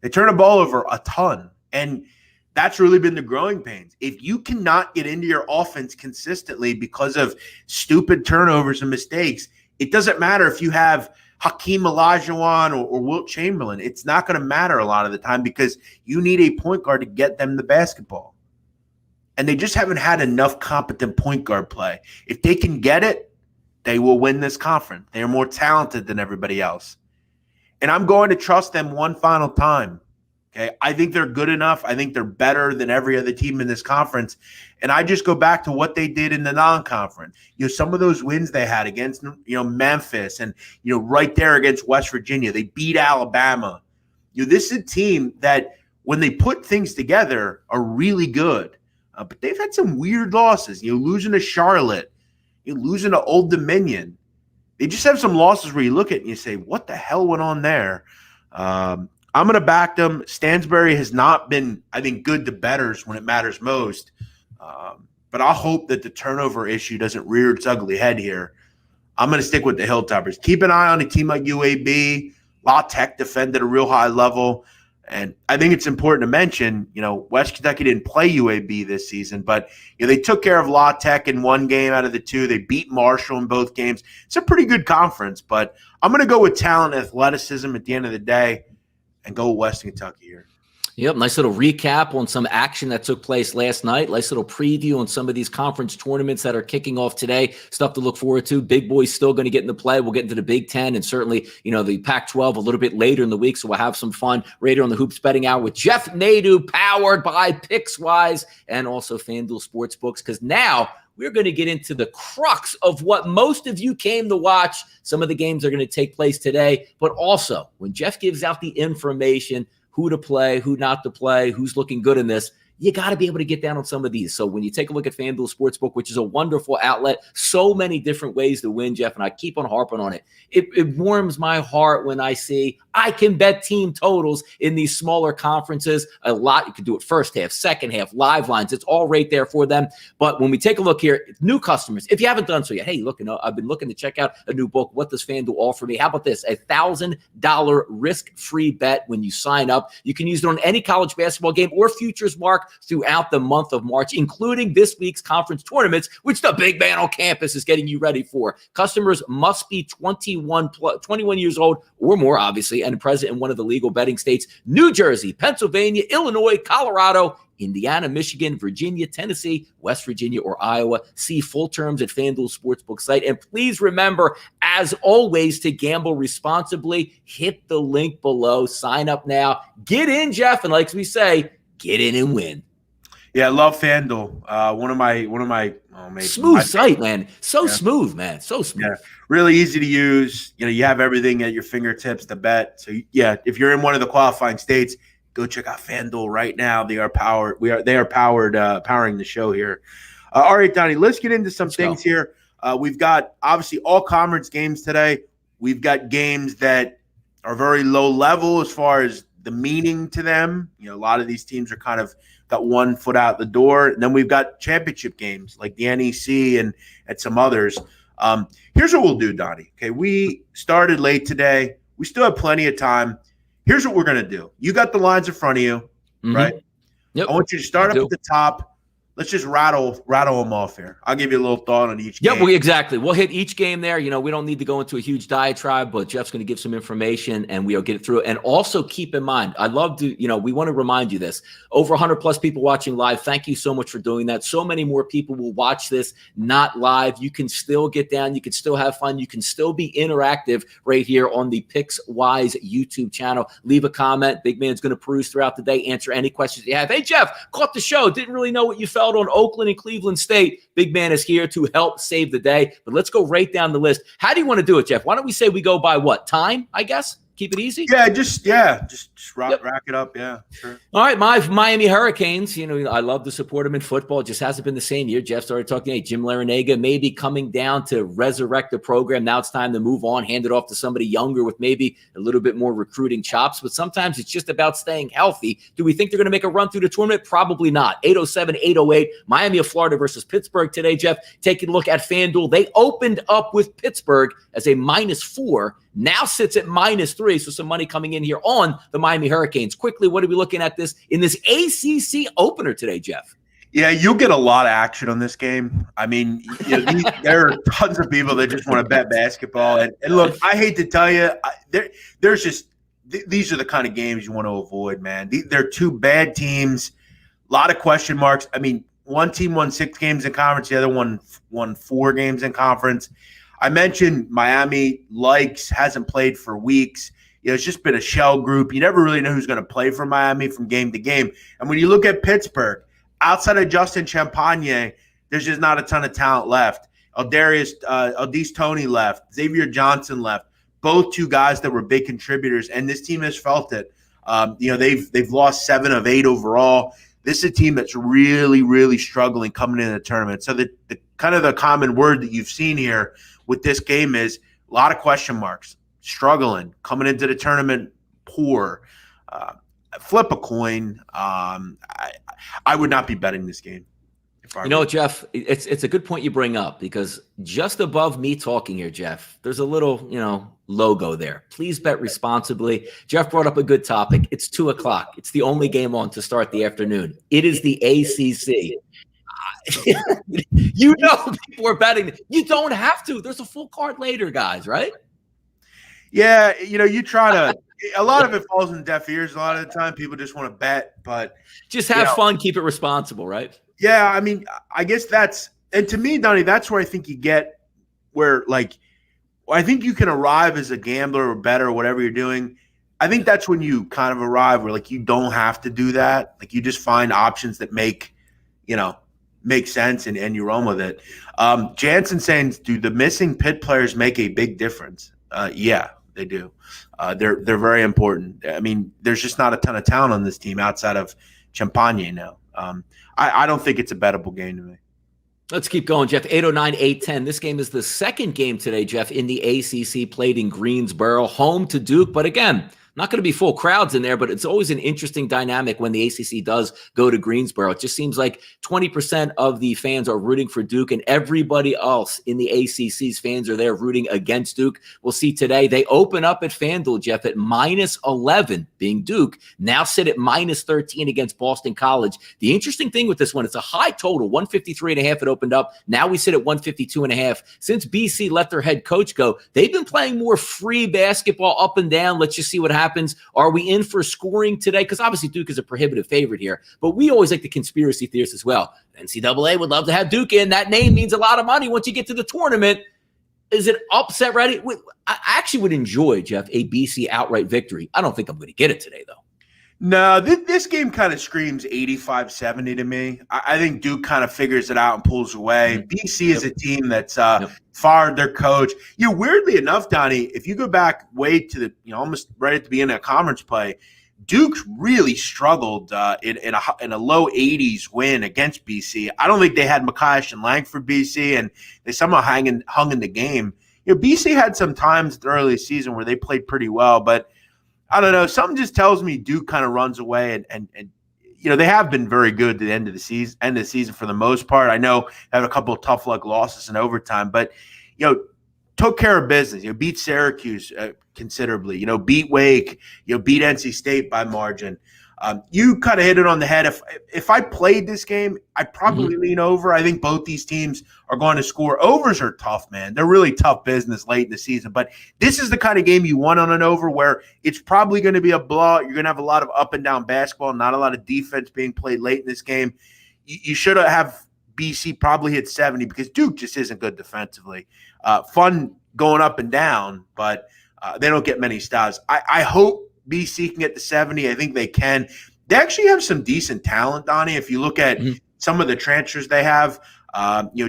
They turn the ball over a ton, and that's really been the growing pains. If you cannot get into your offense consistently because of stupid turnovers and mistakes, it doesn't matter if you have Hakeem Olajuwon or Wilt Chamberlain. It's not going to matter a lot of the time because you need a point guard to get them the basketball. And they just haven't had enough competent point guard play. If they can get it, they will win this conference. They are more talented than everybody else. And I'm going to trust them one final time. Okay, I think they're good enough. I think they're better than every other team in this conference. And I just go back to what they did in the non-conference. Some of those wins they had against, Memphis and, right there against West Virginia. They beat Alabama. This is a team that when they put things together are really good. But they've had some weird losses. Losing to Charlotte, losing to Old Dominion. They just have some losses where you look at it and you say, what the hell went on there? I'm going to back them. Stansbury has not been, I think, good to bettors when it matters most. But I hope that the turnover issue doesn't rear its ugly head here. I'm going to stick with the Hilltoppers. Keep an eye on a team like UAB. La Tech defended at a real high level. And I think it's important to mention, West Kentucky didn't play UAB this season, but they took care of La Tech in 1 game out of the 2. They beat Marshall in both games. It's a pretty good conference, but I'm going to go with talent and athleticism at the end of the day and go with West Kentucky here. Yep, nice little recap on some action that took place last night. Nice little preview on some of these conference tournaments that are kicking off today. Stuff to look forward to. Big boys still going to get into play. We'll get into the Big Ten and certainly, the Pac-12 a little bit later in the week. So we'll have some fun right here on the Hoops Betting Hour with Jeff Nadu, powered by Pickswise and also FanDuel Sportsbooks. Because now we're going to get into the crux of what most of you came to watch. Some of the games are going to take place today, but also when Jeff gives out the information, who to play, who not to play, who's looking good in this, you got to be able to get down on some of these. So when you take a look at FanDuel Sportsbook, which is a wonderful outlet, so many different ways to win, Jeff, and I keep on harping on it. It warms my heart when I see I can bet team totals in these smaller conferences a lot. You can do it first half, second half, live lines. It's all right there for them. But when we take a look here, new customers, if you haven't done so yet, hey, look, I've been looking to check out a new book. What does FanDuel offer me? How about this? $1,000 risk-free bet when you sign up. You can use it on any college basketball game or futures mark throughout the month of March, including this week's conference tournaments, which the big man on campus is getting you ready for. Customers must be 21 years old or more, obviously, and present in one of the legal betting states: New Jersey, Pennsylvania, Illinois, Colorado, Indiana, Michigan, Virginia, Tennessee, West Virginia, or Iowa. See full terms at FanDuel Sportsbook site. And please remember, as always, to gamble responsibly. Hit the link below. Sign up now. Get in, Jeff. And like we say, get in and win. Yeah, I love FanDuel. One of my smooth site, man. So smooth, man. So smooth. Yeah, really easy to use. You have everything at your fingertips to bet. So yeah, if you're in one of the qualifying states, go check out FanDuel right now. They are powering the show here. All right, Donnie, let's get into some things here. We've got obviously all conference games today. We've got games that are very low level as far as the meaning to them. A lot of these teams are kind of got one foot out the door. And then we've got championship games like the NEC and some others. Here's what we'll do, Donnie. Okay, we started late today. We still have plenty of time. Here's what we're going to do. You got the lines in front of you, right? Yep. I want you to start up at the top. Let's just rattle them off here. I'll give you a little thought on each game. Yeah, exactly. We'll hit each game there. We don't need to go into a huge diatribe, but Jeff's going to give some information and we'll get it through. And also keep in mind, I love to, we want to remind you this. Over 100 plus people watching live. Thank you so much for doing that. So many more people will watch this not live. You can still get down. You can still have fun. You can still be interactive right here on the Pickswise YouTube channel. Leave a comment. Big Man's going to peruse throughout the day, answer any questions you have. Hey, Jeff, caught the show. Didn't really know what you felt on Oakland and Cleveland State. Big Man is here to help save the day. But let's go right down the list. How do you want to do it, Jeff? Why don't we say we go by what? Time, I guess? Keep it easy? Just rack it up. Yeah, sure. All right, my Miami Hurricanes, I love to support them in football. It just hasn't been the same year. Jeff started talking, hey, Jim Larinaga may be coming down to resurrect the program. Now it's time to move on, hand it off to somebody younger with maybe a little bit more recruiting chops. But sometimes it's just about staying healthy. Do we think they're going to make a run through the tournament? Probably not. 807-808, Miami of Florida versus Pittsburgh today, Jeff. Taking a look at FanDuel. They opened up with Pittsburgh as a -4. Now sits at -3, so some money coming in here on the Miami Hurricanes. Quickly, what are we looking at in this ACC opener today, Jeff? Yeah, you'll get a lot of action on this game. I mean, there are tons of people that just want to bet basketball. And look, I hate to tell you, there's just these are the kind of games you want to avoid, man. They're two bad teams, a lot of question marks. I mean, one team won 6 games in conference, the other one won 4 games in conference. I mentioned Miami hasn't played for weeks. It's just been a shell group. You never really know who's going to play for Miami from game to game. And when you look at Pittsburgh, outside of Justin Champagne, there's just not a ton of talent left. Aldis Toney left. Xavier Johnson left. Both two guys that were big contributors, and this team has felt it. They've lost 7 of 8 overall. This is a team that's really, really struggling coming into the tournament. So the kind of the common word that you've seen here with this game is a lot of question marks, struggling, coming into the tournament poor. Flip a coin. I would not be betting this game. Jeff, it's a good point you bring up because just above me talking here, Jeff, there's a little, logo there. Please bet responsibly. Jeff brought up a good topic. It's 2:00. It's the only game on to start the afternoon. It is the ACC. People are betting. You don't have to. There's a full card later, guys, right? Yeah, you try to – a lot of it falls in deaf ears. A lot of the time people just want to bet, but – just have fun, keep it responsible, right? Yeah, I mean, I guess that's – and to me, Donnie, that's where I think you get where, I think you can arrive as a gambler or bettor or whatever you're doing. I think that's when you kind of arrive where, you don't have to do that. You just find options that make sense and you run with it. Jansen saying, do the missing Pitt players make a big difference? Yeah, they do. They're very important. I mean, there's just not a ton of talent on this team outside of Champagne now. I don't think it's a bettable game to me. Let's keep going, Jeff. 809-810. This game is the second game today, Jeff, in the ACC, played in Greensboro, home to Duke. But again, not going to be full crowds in there, but it's always an interesting dynamic when the ACC does go to Greensboro. It just seems like 20% of the fans are rooting for Duke, and everybody else in the ACC's fans are there rooting against Duke. We'll see today. They open up at FanDuel, Jeff, at -11, being Duke. Now sit at -13 against Boston College. The interesting thing with this one, it's a high total, 153.5 it opened up. Now we sit at 152.5. Since BC let their head coach go, they've been playing more free basketball up and down. Let's just see what happens happens? Are we in for scoring today? Because obviously Duke is a prohibitive favorite here, but we always like the conspiracy theorists as well. NCAA would love to have Duke in. That name means a lot of money once you get to the tournament. Is it upset ready? I actually would enjoy, Jeff, a BC outright victory. I don't think I'm going to get it today, though. No, this game kind of screams 85-70 to me. I think Duke kind of figures it out and pulls away. BC is a team that's fired their coach. Weirdly enough, Donnie, if you go back way to the almost right at the beginning of conference play, Duke really struggled in a low 80s win against BC. I don't think they had Makash and Lang for BC, and they somehow hung in the game. BC had some times in the early season where they played pretty well, but I don't know. Something just tells me Duke kind of runs away, and they have been very good at the end of the season for the most part. I know they had a couple of tough luck losses in overtime, but took care of business. Beat Syracuse considerably. Beat Wake. Beat NC State by margin. You kind of hit it on the head. If I played this game, I'd probably lean over. I think both these teams are going to score. Overs are tough, man. They're really tough business late in the season. But this is the kind of game you want on an over where it's probably going to be a blowout. You're going to have a lot of up and down basketball, not a lot of defense being played late in this game. You should have BC probably hit 70 because Duke just isn't good defensively. Fun going up and down, but they don't get many styles. I hope BC can get to 70. I think they can. They actually have some decent talent, Donnie. If you look at some of the transfers they have,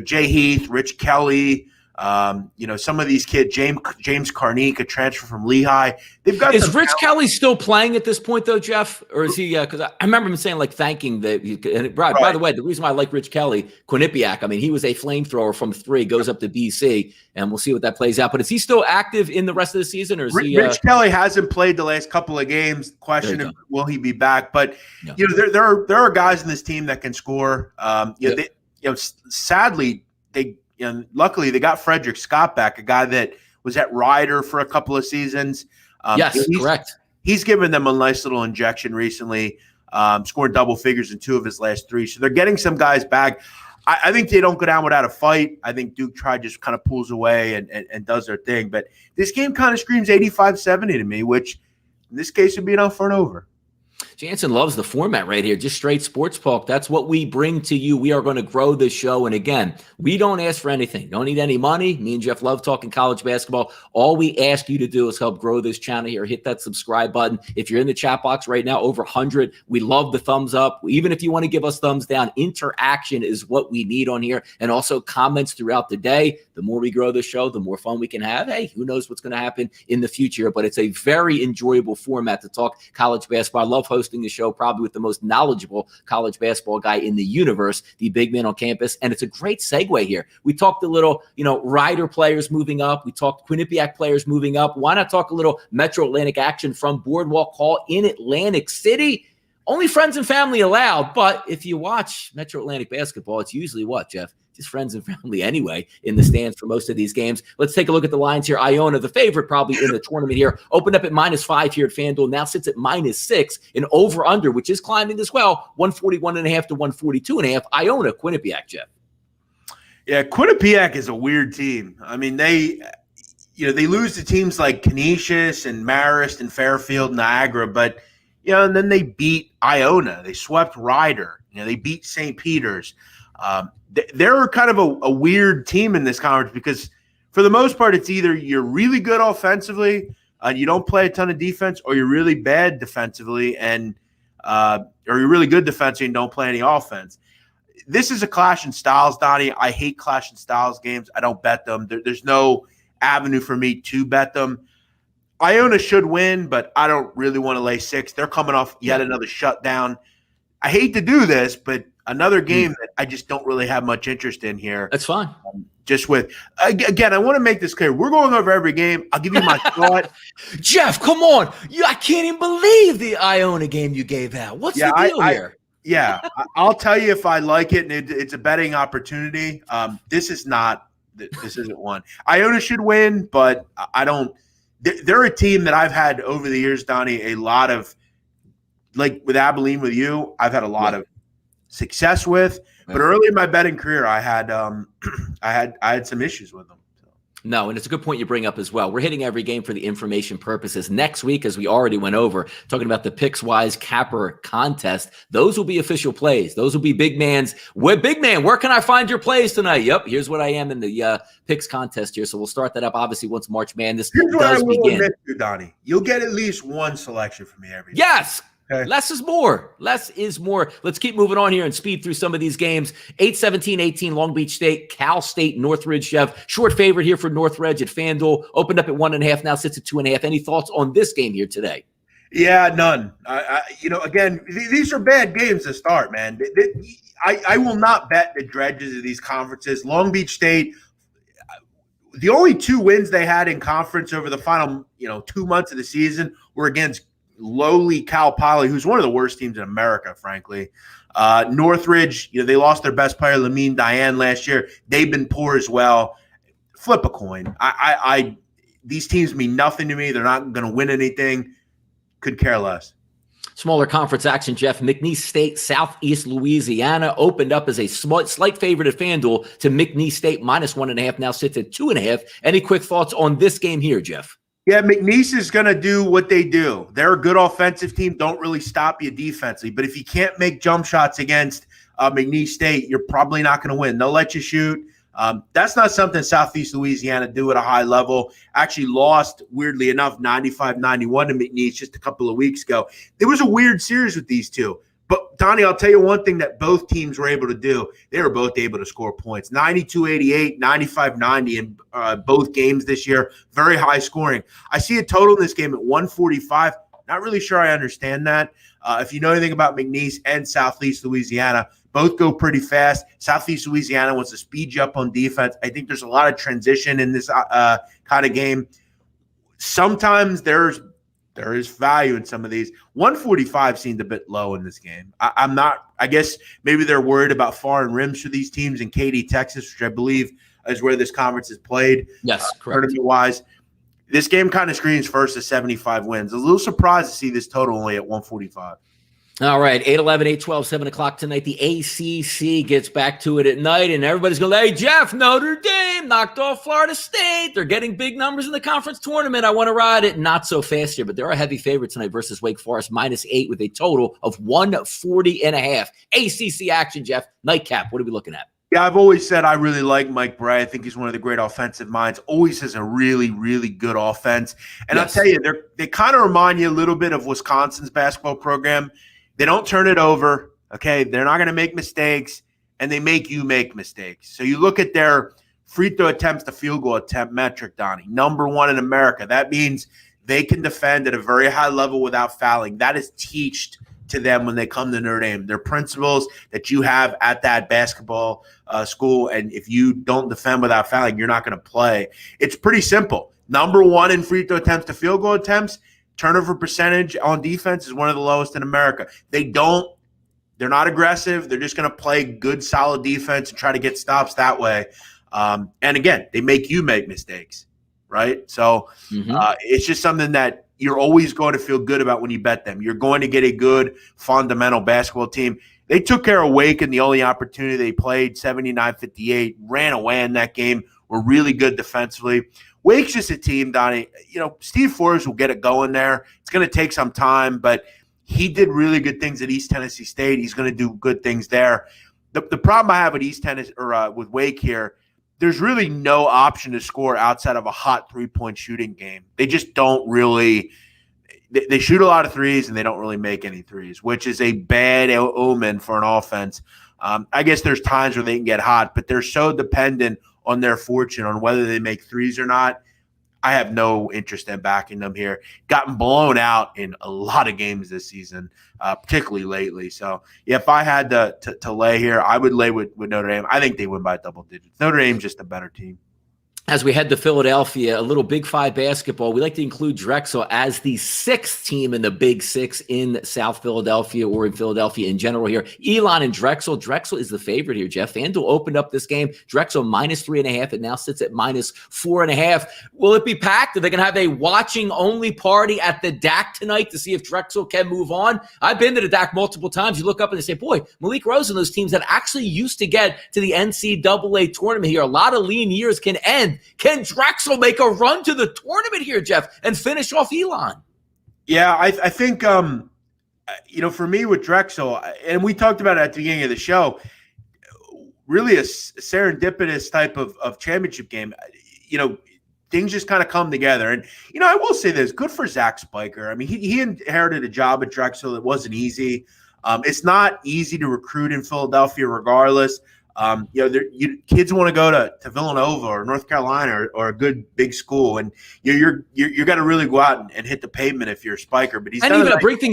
Jay Heath, Rich Kelly, some of these kids, James Carnegie, a transfer from Lehigh. They've got. Is Rich Kelly still playing at this point, though, Jeff, or is he? Because I remember him saying thanking the. And by the way, the reason why I like Rich Kelly, Quinnipiac. I mean, he was a flamethrower from 3, goes up to BC, and we'll see what that plays out. But is he still active in the rest of the season, or is he? Rich Kelly hasn't played the last couple of games. Question is, will he be back? But there are guys in this team that can score. Sadly, luckily they got Frederick Scott back, a guy that was at Rider for a couple of seasons. Yes, correct. He's given them a nice little injection recently, scoring double figures in 2 of his last 3. So they're getting some guys back. I think they don't go down without a fight. I think Duke just kind of pulls away and does their thing. But this game kind of screams 85-70 to me, which in this case would be enough for an over. Jansen loves the format right here, just straight sports talk. That's what we bring to you. We are going to grow this show. And again, we don't ask for anything. Don't need any money. Me and Jeff love talking college basketball. All we ask you to do is help grow this channel here. Hit that subscribe button. If you're in the chat box right now, over 100, we love the thumbs up. Even if you want to give us thumbs down, interaction is what we need on here. And also comments throughout the day. The more we grow the show, the more fun we can have. Hey, who knows what's going to happen in the future, but it's a very enjoyable format to talk college basketball. I love hosting the show, probably with the most knowledgeable college basketball guy in the universe, the big man on campus. And it's a great segue here. We talked a little, Rider players moving up. We talked Quinnipiac players moving up. Why not talk a little Metro Atlantic action from Boardwalk Hall in Atlantic City? Only friends and family allowed, but if you watch Metro Atlantic basketball, it's usually what, Jeff? Just friends and family anyway in the stands for most of these games. Let's take a look at the lines here. Iona, the favorite probably in the tournament here, opened up at -5 here at FanDuel, now sits at -6, an over-under, which is climbing as well, 141.5 to 142.5. Iona, Quinnipiac, Jeff. Yeah, Quinnipiac is a weird team. I mean, they lose to teams like Canisius and Marist and Fairfield, Niagara, but and then they beat Iona. They swept Rider. They beat St. Peter's. They're kind of a weird team in this conference because for the most part, it's either you're really good offensively and you don't play a ton of defense, or you're really bad defensively or you're really good defensively and don't play any offense. This is a clash in styles, Donnie. I hate clash in styles games. I don't bet them. There's no avenue for me to bet them. Iona should win, but I don't really want to lay 6. They're coming off yet another shutdown. I hate to do this, but another game that I just don't really have much interest in here. That's fine. Again, I want to make this clear. We're going over every game. I'll give you my thought. Jeff, come on. I can't even believe the Iona game you gave out. What's the deal here? I'll tell you if I like it, and it's a betting opportunity. This isn't one. Iona should win, but I don't. They're a team that I've had over the years, Donnie, a lot of, like with Abilene with you, I've had a lot of success with. But early in my betting career, I had some issues with them. No, and it's a good point you bring up as well. We're hitting every game for the information purposes. Next week, as we already went over, talking about the Pickswise Capper contest, those will be official plays. Those will be big man's. Big man, where can I find your plays tonight? Yep, here's what I am in the Picks contest here. So we'll start that up, obviously, once March Madness does begin. Admit you, Donnie. You'll get at least one selection from me every day. Yes. Okay. Less is more. Less is more. Let's keep moving on here and speed through some of these games. 8-17-18, Long Beach State, Cal State, Northridge. Jeff, short favorite here for Northridge at FanDuel. Opened up at 1.5, now sits at 2.5. Any thoughts on this game here today? Yeah, none. Again, these are bad games to start, man. I will not bet the dredges of these conferences. Long Beach State, the only 2 wins they had in conference over the final, 2 months of the season were against lowly Cal Poly, who's one of the worst teams in America, frankly. Northridge, they lost their best player, Lamine Diane, last year. They've been poor as well. Flip a coin. These teams mean nothing to me. They're not going to win anything. Could care less. Smaller conference action, Jeff. McNeese State, Southeast Louisiana, opened up as a slight favorite at FanDuel to McNeese State -1.5, now sits at 2.5. Any quick thoughts on this game here, Jeff? Yeah, McNeese is going to do what they do. They're a good offensive team, don't really stop you defensively. But if you can't make jump shots against McNeese State, you're probably not going to win. They'll let you shoot. That's not something Southeast Louisiana do at a high level. Actually lost, weirdly enough, 95-91 to McNeese just a couple of weeks ago. There was a weird series with these two. But, Donnie, I'll tell you one thing that both teams were able to do. They were both able to score points. 92-88, 95-90 in both games this year. Very high scoring. I see a total in this game at 145. Not really sure I understand that. If you know anything about McNeese and Southeast Louisiana, both go pretty fast. Southeast Louisiana wants to speed you up on defense. I think there's a lot of transition in this kind of game. Sometimes there is value in some of these. 145 seemed a bit low in this game. I'm not – I guess maybe they're worried about foreign rims for these teams in Katy, Texas, which I believe is where this conference is played. Yes, correct. Tournament-wise. This game kind of screams first to 75 wins. I was a little surprised to see this total only at 145. All right, 8-11, 8-12, 7 o'clock tonight. The ACC gets back to it at night, and everybody's going, hey, Jeff, Notre Dame knocked off Florida State. They're getting big numbers in the conference tournament. I want to ride it. Not so fast here, but they're a heavy favorite tonight versus Wake Forest, -8 with a total of 140.5. ACC action, Jeff. Nightcap, what are we looking at? Yeah, I've always said I really like Mike Bray. I think he's one of the great offensive minds. Always has a really, really good offense. And yes. I'll tell you, they kind of remind you a little bit of Wisconsin's basketball program. They don't turn it over, okay? They're not going to make mistakes, and they make you make mistakes. So you look at their free throw attempts to field goal attempt metric, Donnie, #1 in America. That means they can defend at a very high level without fouling. That is teached to them when they come to Notre Dame. They're principles that you have at that basketball school, and if you don't defend without fouling, you're not going to play. It's pretty simple. #1 in free throw attempts to field goal attempts. Turnover percentage on defense is one of the lowest in America. They're not aggressive. They're just going to play good, solid defense and try to get stops that way. And again, they make you make mistakes, right? So it's just something that you're always going to feel good about when you bet them. You're going to get a good fundamental basketball team. They took care of Wake in the only opportunity they played, 79-58, ran away in that game, were really good defensively. Wake's just a team, Donnie. Steve Flores will get it going there. It's going to take some time, but he did really good things at East Tennessee State. He's going to do good things there. The problem I have with East Tennessee or with Wake here, there's really no option to score outside of a hot three-point shooting game. They just don't really – they shoot a lot of threes and they don't really make any threes, which is a bad omen for an offense. I guess there's times where they can get hot, but they're so dependent on their fortune, on whether they make threes or not. I have no interest in backing them here. Gotten blown out in a lot of games this season, particularly lately. So, yeah, if I had to lay here, I would lay with Notre Dame. I think they win by double digits. Notre Dame's just a better team. As we head to Philadelphia, a little Big Five basketball, we like to include Drexel as the 6th team in the Big Six in South Philadelphia or in Philadelphia in general here. Elon and Drexel. Drexel is the favorite here, Jeff. FanDuel opened up this game. Drexel -3.5. It now sits at -4.5. Will it be packed? Are they going to have a watching-only party at the DAC tonight to see if Drexel can move on? I've been to the DAC multiple times. You look up and they say, boy, Malik Rose and those teams that actually used to get to the NCAA tournament here. A lot of lean years can end Can Drexel make a run to the tournament here, Jeff, and finish off Elon? Yeah, I think, for me with Drexel, and we talked about it at the beginning of the show, really a serendipitous type of championship game. Things just kind of come together. And, I will say this, good for Zach Spiker. I mean, he inherited a job at Drexel that wasn't easy. It's not easy to recruit in Philadelphia regardless. Kids want to go to Villanova or North Carolina or a good big school, and you're got to really go out and hit the pavement if you're a Spiker. But he's and even a bring thing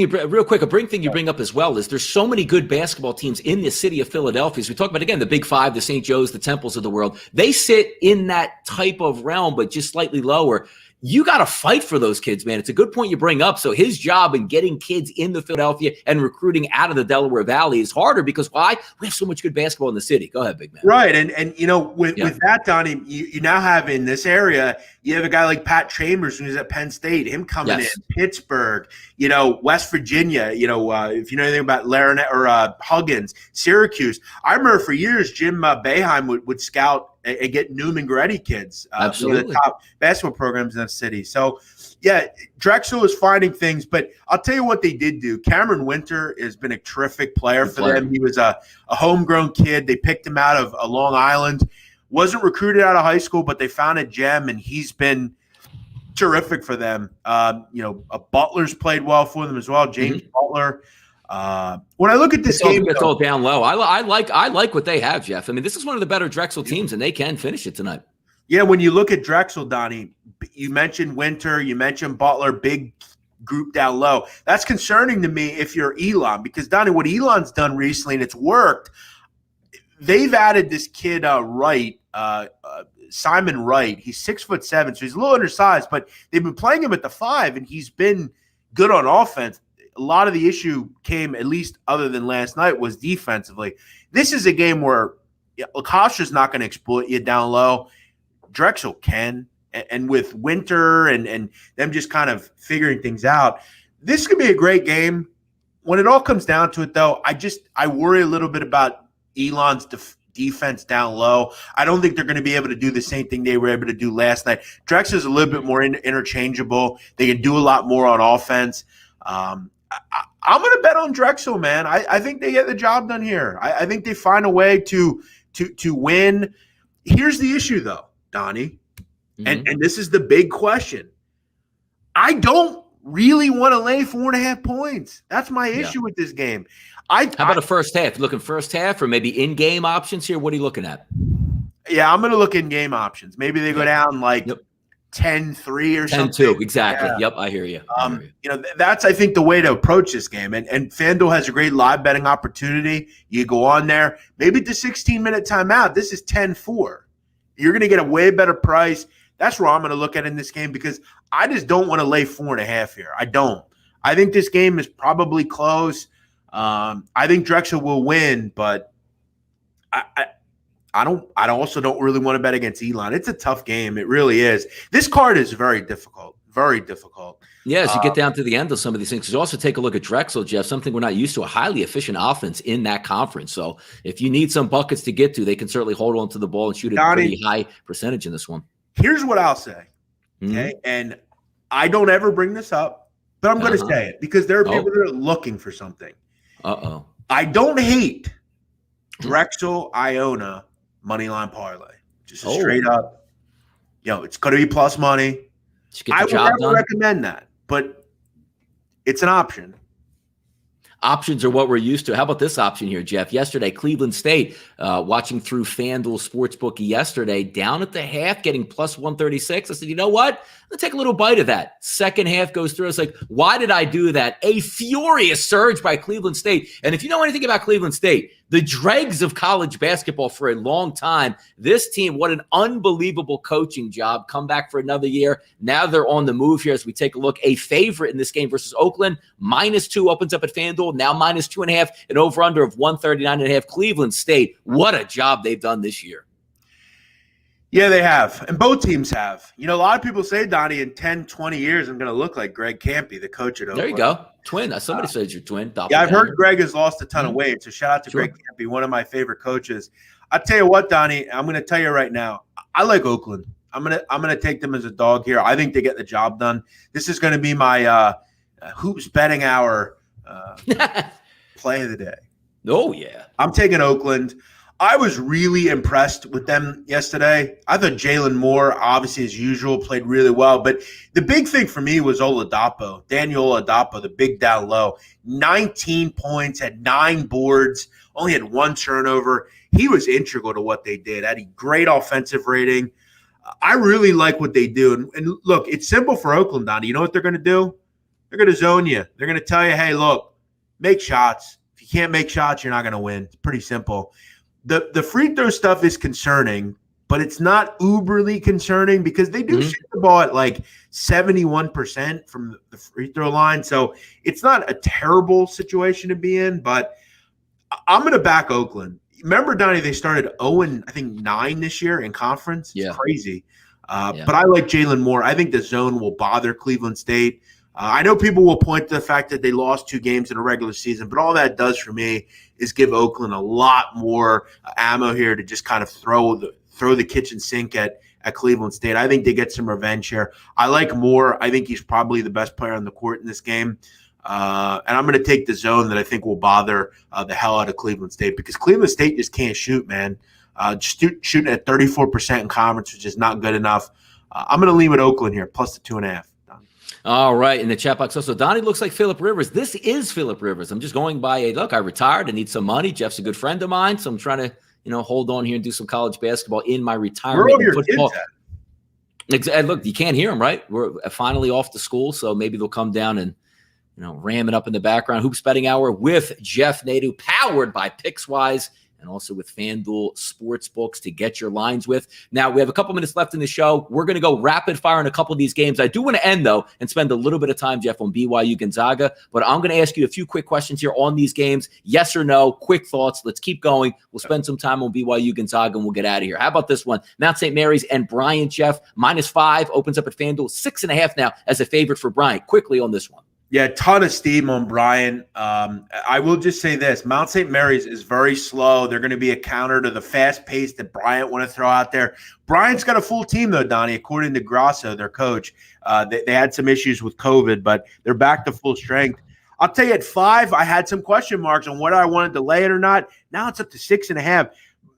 you bring up as well is there's so many good basketball teams in the city of Philadelphia. So we talk about again the Big Five, the St. Joe's, the Temples of the world. They sit in that type of realm, but just slightly lower. You got to fight for those kids, man. It's a good point you bring up. So his job in getting kids into Philadelphia and recruiting out of the Delaware Valley is harder because why? We have so much good basketball in the city. Go ahead, big man. Right. And with that, Donnie, you now have in this area, you have a guy like Pat Chambers, who's at Penn State, him coming in, Pittsburgh, West Virginia, if you know anything about Larinette or Huggins, Syracuse. I remember for years, Jim Boeheim would scout and get Newman Goretti kids, one of the top basketball programs in the city. So, yeah, Drexel is finding things, but I'll tell you what they did do. Cameron Winter has been a terrific player for them. He was a homegrown kid. They picked him out of Long Island. Wasn't recruited out of high school, but they found a gem, and he's been terrific for them. Butler's played well for them as well, James Butler. When I look at this game, it's all down low. I like what they have, Jeff. I mean, this is one of the better Drexel teams, and they can finish it tonight. Yeah, when you look at Drexel, Donnie, you mentioned Winter, you mentioned Butler, big group down low. That's concerning to me if you're Elon, because Donnie, what Elon's done recently, and it's worked. They've added this kid Wright, Simon Wright. He's 6'7", so he's a little undersized, but they've been playing him at the 5, and he's been good on offense. A lot of the issue came, at least other than last night, was defensively. This is a game where Lakosha's not going to exploit you down low. Drexel can, and with Winter and them just kind of figuring things out, this could be a great game. When it all comes down to it, though, I worry a little bit about Elon's defense down low. I don't think they're going to be able to do the same thing they were able to do last night. Drexel's a little bit more interchangeable. They can do a lot more on offense. I'm going to bet on Drexel, man. I think they get the job done here. I think they find a way to win. Here's the issue, though, Donnie, and this is the big question. I don't really want to lay 4.5 points. That's my issue with this game. How about a first half? You looking first half or maybe in-game options here? What are you looking at? Yeah, I'm going to look in-game options. Maybe they go down 10-3 or something. 10-2, exactly. Yeah. Yep, I hear you. That's, I think, the way to approach this game. And FanDuel has a great live betting opportunity. You go on there. Maybe the 16-minute timeout. This is 10-4. You're going to get a way better price. That's where I'm going to look at in this game because I just don't want to lay 4.5 here. I don't. I think this game is probably close. I think Drexel will win, but I also don't really want to bet against Elon. It's a tough game. It really is. This card is very difficult. Very difficult. Yeah, as you get down to the end of some of these things, you also take a look at Drexel, Jeff, something we're not used to, a highly efficient offense in that conference. So if you need some buckets to get to, they can certainly hold on to the ball and shoot a pretty high percentage in this one. Here's what I'll say, okay? And I don't ever bring this up, but I'm going to say it because there are people that are looking for something. I don't hate Drexel Iona moneyline parlay. Just straight up. It's going to be plus money. I would never recommend that, but it's an option. Options are what we're used to. How about this option here, Jeff? Yesterday, Cleveland State, watching through FanDuel Sportsbookie yesterday, down at the half, getting plus 136. I said, you know what? Let's take a little bite of that. Second half goes through. It's like, why did I do that? A furious surge by Cleveland State. And if you know anything about Cleveland State, the dregs of college basketball for a long time, this team, what an unbelievable coaching job. Come back for another year. Now they're on the move here as we take a look. A favorite in this game versus Oakland. -2 opens up at FanDuel. Now -2.5, an over-under of 139.5. Cleveland State, what a job they've done this year. Yeah, they have. And both teams have. A lot of people say, Donnie, in 10, 20 years, I'm going to look like Greg Campy, the coach at Oakland. There you go. Twin. Somebody says you're twin. Yeah, I've heard Greg has lost a ton of weight. So shout out to Greg Campy, one of my favorite coaches. I'll tell you what, Donnie, I'm going to tell you right now, I like Oakland. I'm gonna take them as a dog here. I think they get the job done. This is gonna be my hoops betting hour play of the day. Oh yeah, I'm taking Oakland. I was really impressed with them yesterday. I thought Jalen Moore, obviously as usual, played really well. But the big thing for me was Daniel Oladapo, the big down low. 19 points, had 9 boards, only had 1 turnover. He was integral to what they did. Had a great offensive rating. I really like what they do. And look, it's simple for Oakland, Donnie. You know what they're going to do? They're going to zone you. They're going to tell you, hey, look, make shots. If you can't make shots, you're not going to win. It's pretty simple. The free throw stuff is concerning, but it's not uberly concerning because they do shoot the ball at like 71% from the free throw line. So it's not a terrible situation to be in, but I'm going to back Oakland. Remember, Donnie, they started 0-9 this year in conference. It's crazy. But I like Jalen Moore. I think the zone will bother Cleveland State. I know people will point to the fact that they lost 2 games in a regular season, but all that does for me is give Oakland a lot more ammo here to just kind of throw the kitchen sink at Cleveland State. I think they get some revenge here. I like Moore. I think he's probably the best player on the court in this game. And I'm going to take the zone that I think will bother the hell out of Cleveland State because Cleveland State just can't shoot, man. Shooting at 34% in conference, which is not good enough. I'm going to lean with Oakland here, plus the 2.5. All right, in the chat box also, Donnie looks like Phillip Rivers. This is Phillip Rivers. I'm just going by look, I retired. I need some money. Jeff's a good friend of mine, so I'm trying to, hold on here and do some college basketball in my retirement. Where are your kids at? Look, you can't hear them, right? We're finally off to school, so maybe they'll come down and, ram it up in the background. Hoops Betting Hour with Jeff Nadu, powered by Pickswise, and also with FanDuel Sportsbooks to get your lines with. Now, we have a couple minutes left in the show. We're going to go rapid fire in a couple of these games. I do want to end, though, and spend a little bit of time, Jeff, on BYU Gonzaga. But I'm going to ask you a few quick questions here on these games. Yes or no, quick thoughts. Let's keep going. We'll spend some time on BYU Gonzaga, and we'll get out of here. How about this one? Mount St. Mary's and Bryant, Jeff. -5 opens up at FanDuel. 6.5 now as a favorite for Bryant. Quickly on this one. Yeah, a ton of steam on Bryant. I will just say this. Mount St. Mary's is very slow. They're going to be a counter to the fast pace that Bryant want to throw out there. Bryant's got a full team, though, Donnie, according to Grasso, their coach. They had some issues with COVID, but they're back to full strength. I'll tell you, at 5, I had some question marks on whether I wanted to lay it or not. Now it's up to 6.5.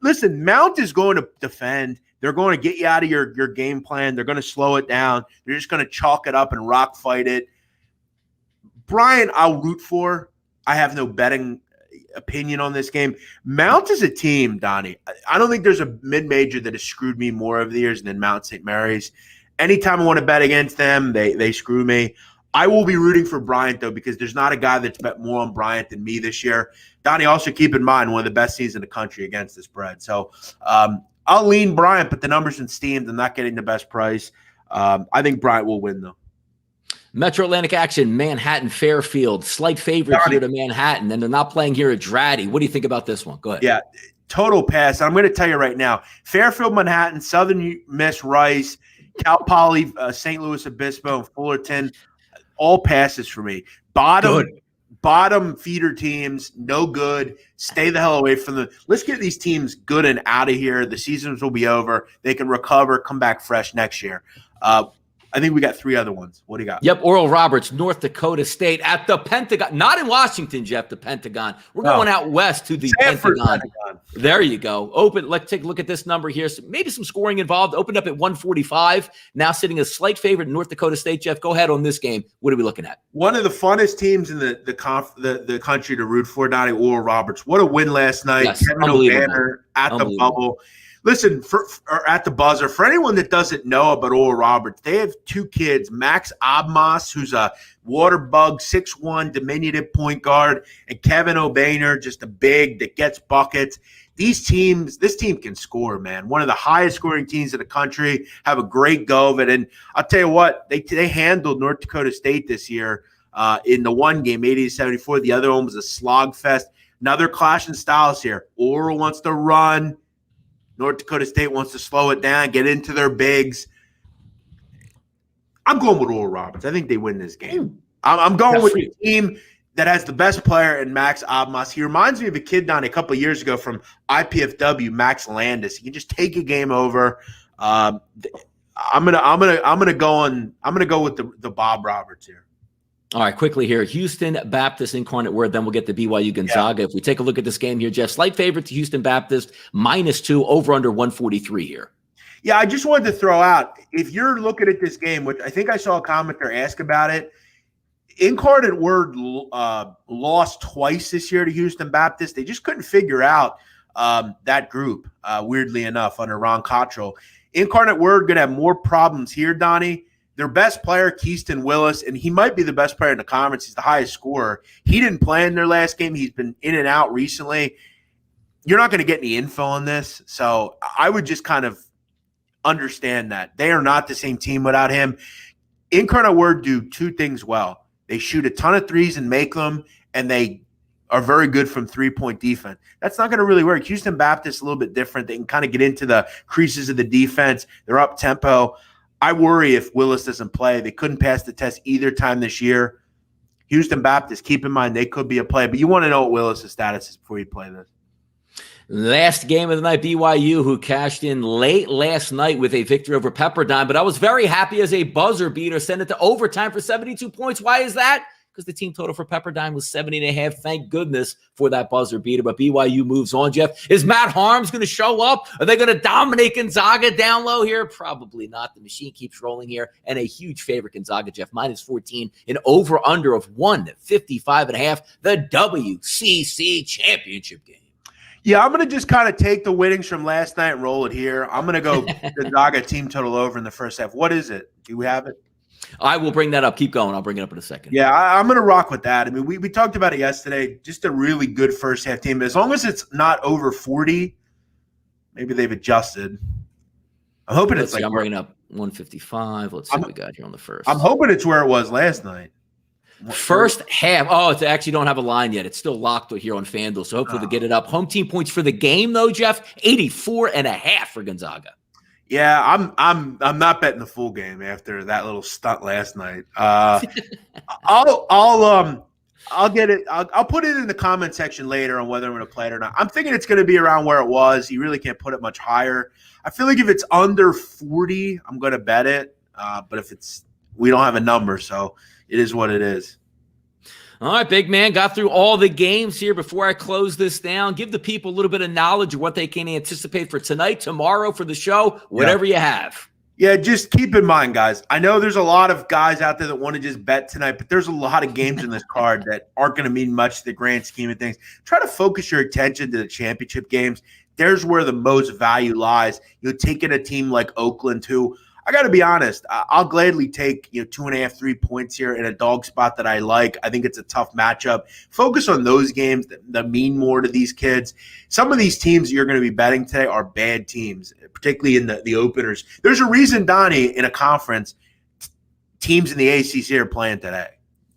Listen, Mount is going to defend. They're going to get you out of your game plan. They're going to slow it down. They're just going to chalk it up and rock fight it. Bryant, I'll root for. I have no betting opinion on this game. Mount is a team, Donnie. I don't think there's a mid-major that has screwed me more over the years than Mount St. Mary's. Anytime I want to bet against them, they screw me. I will be rooting for Bryant, though, because there's not a guy that's bet more on Bryant than me this year. Donnie, also keep in mind, one of the best teams in the country against the spread. So I'll lean Bryant, but the numbers in steamed. I'm not getting the best price. I think Bryant will win, though. Metro Atlantic action, Manhattan, Fairfield, slight favorite here to Manhattan, and they're not playing here at Draddy. What do you think about this one? Go ahead. Yeah, total pass. I'm going to tell you right now, Fairfield, Manhattan, Southern Miss, Rice, Cal Poly, St. Louis Obispo, and Fullerton, all passes for me. Bottom feeder teams, no good. Stay the hell away from them. Let's get these teams good and out of here. The seasons will be over. They can recover, come back fresh next year. I think we got 3 other ones. What do you got? Yep, Oral Roberts, North Dakota State at the Pentagon. Not in Washington, Jeff, the Pentagon. We're going out west to the Pentagon. There you go. Open. Let's take a look at this number here. So maybe some scoring involved. Opened up at 145. Now sitting a slight favorite in North Dakota State. Jeff, go ahead on this game. What are we looking at? One of the funnest teams in the country to root for, Donnie, Oral Roberts. What a win last night. Yes, Kevin O'Banner at the bubble. Listen, or at the buzzer, for anyone that doesn't know about Oral Roberts, they have 2 kids, Max Abmas, who's a water bug, 6'1", diminutive point guard, and Kevin O'Banner, just a big that gets buckets. This team can score, man. One of the highest scoring teams in the country, have a great go of it. And I'll tell you what, they handled North Dakota State this year in the one game, 80-74. The other one was a slog fest. Another clash in styles here. Oral wants to run. North Dakota State wants to slow it down, get into their bigs. I'm going with Oral Roberts. I think they win this game. I'm going with the team that has the best player in Max Abmas. He reminds me of a kid down a couple of years ago from IPFW, Max Landis. He can just take a game over. I'm gonna go with the Bob Roberts here. All right, quickly here. Houston Baptist, Incarnate Word, then we'll get to BYU Gonzaga. Yeah. If we take a look at this game here, Jeff, slight favorite to Houston Baptist, -2, over under 143 here. Yeah, I just wanted to throw out, if you're looking at this game, which I think I saw a commenter ask about it, Incarnate Word lost twice this year to Houston Baptist. They just couldn't figure out that group, weirdly enough, under Ron Cottrell. Incarnate Word going to have more problems here, Donnie. Their best player, Keaston Willis, and he might be the best player in the conference. He's the highest scorer. He didn't play in their last game. He's been in and out recently. You're not going to get any info on this, so I would just kind of understand that. They are not the same team without him. Incarnate Word do two things well. They shoot a ton of threes and make them, and they are very good from three-point defense. That's not going to really work. Houston Baptist is a little bit different. They can kind of get into the creases of the defense. They're up-tempo. I worry if Willis doesn't play. They couldn't pass the test either time this year. Houston Baptist, keep in mind, they could be a play, but you want to know what Willis' status is before you play this. Last game of the night, BYU, who cashed in late last night with a victory over Pepperdine, but I was very happy as a buzzer beater, sent it to overtime for 72 points. Why is that? Because the team total for Pepperdine was 70.5. Thank goodness for that buzzer beater. But BYU moves on, Jeff. Is Matt Harms going to show up? Are they going to dominate Gonzaga down low here? Probably not. The machine keeps rolling here. And a huge favorite, Gonzaga, Jeff, -14, an over-under of 155.5. The WCC championship game. Yeah, I'm going to just kind of take the winnings from last night and roll it here. I'm going to go Gonzaga team total over in the first half. What is it? Do we have it? I will bring that up. Keep going. I'll bring it up in a second. Yeah, I'm going to rock with that. I mean, we talked about it yesterday. Just a really good first half team. As long as it's not over 40, maybe they've adjusted. I'm hoping it's like – I'm bringing up 155. Let's see what we got here on the first. I'm hoping it's where it was last night. First half. Oh, it's actually don't have a line yet. It's still locked here on FanDuel, so hopefully they'll get it up. Home team points for the game, though, Jeff, 84.5 for Gonzaga. Yeah, I'm not betting the full game after that little stunt last night. I'll get it. I'll put it in the comment section later on whether I'm going to play it or not. I'm thinking it's going to be around where it was. You really can't put it much higher. I feel like if it's under 40, I'm going to bet it. But if we don't have a number, so it is what it is. All right, big man, got through all the games here. Before I close this down, give the people a little bit of knowledge of what they can anticipate for tonight, tomorrow, for the show, whatever you have. Yeah, just keep in mind, guys, I know there's a lot of guys out there that want to just bet tonight, but there's a lot of games in this card that aren't going to mean much to the grand scheme of things. Try to focus your attention to the championship games. There's where the most value lies. You'll take in a team like Oakland, who – I got to be honest, I'll gladly take 2.5, 3 points here in a dog spot that I like. I think it's a tough matchup. Focus on those games that mean more to these kids. Some of these teams that you're going to be betting today are bad teams, particularly in the openers. There's a reason, Donnie, in a conference, teams in the ACC are playing today.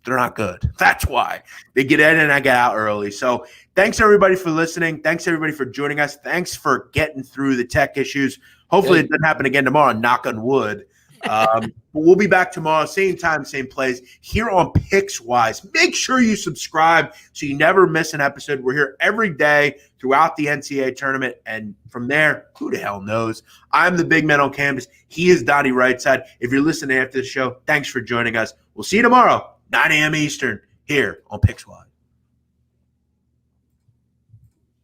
They're not good. That's why. They get in and I get out early. So thanks, everybody, for listening. Thanks, everybody, for joining us. Thanks for getting through the tech issues. Hopefully it doesn't happen again tomorrow, knock on wood. But we'll be back tomorrow, same time, same place, here on Pickswise. Make sure you subscribe so you never miss an episode. We're here every day throughout the NCAA tournament, and from there, who the hell knows? I'm the big man on campus. He is Donnie Rightside. If you're listening after the show, thanks for joining us. We'll see you tomorrow, 9 a.m. Eastern, here on Pickswise.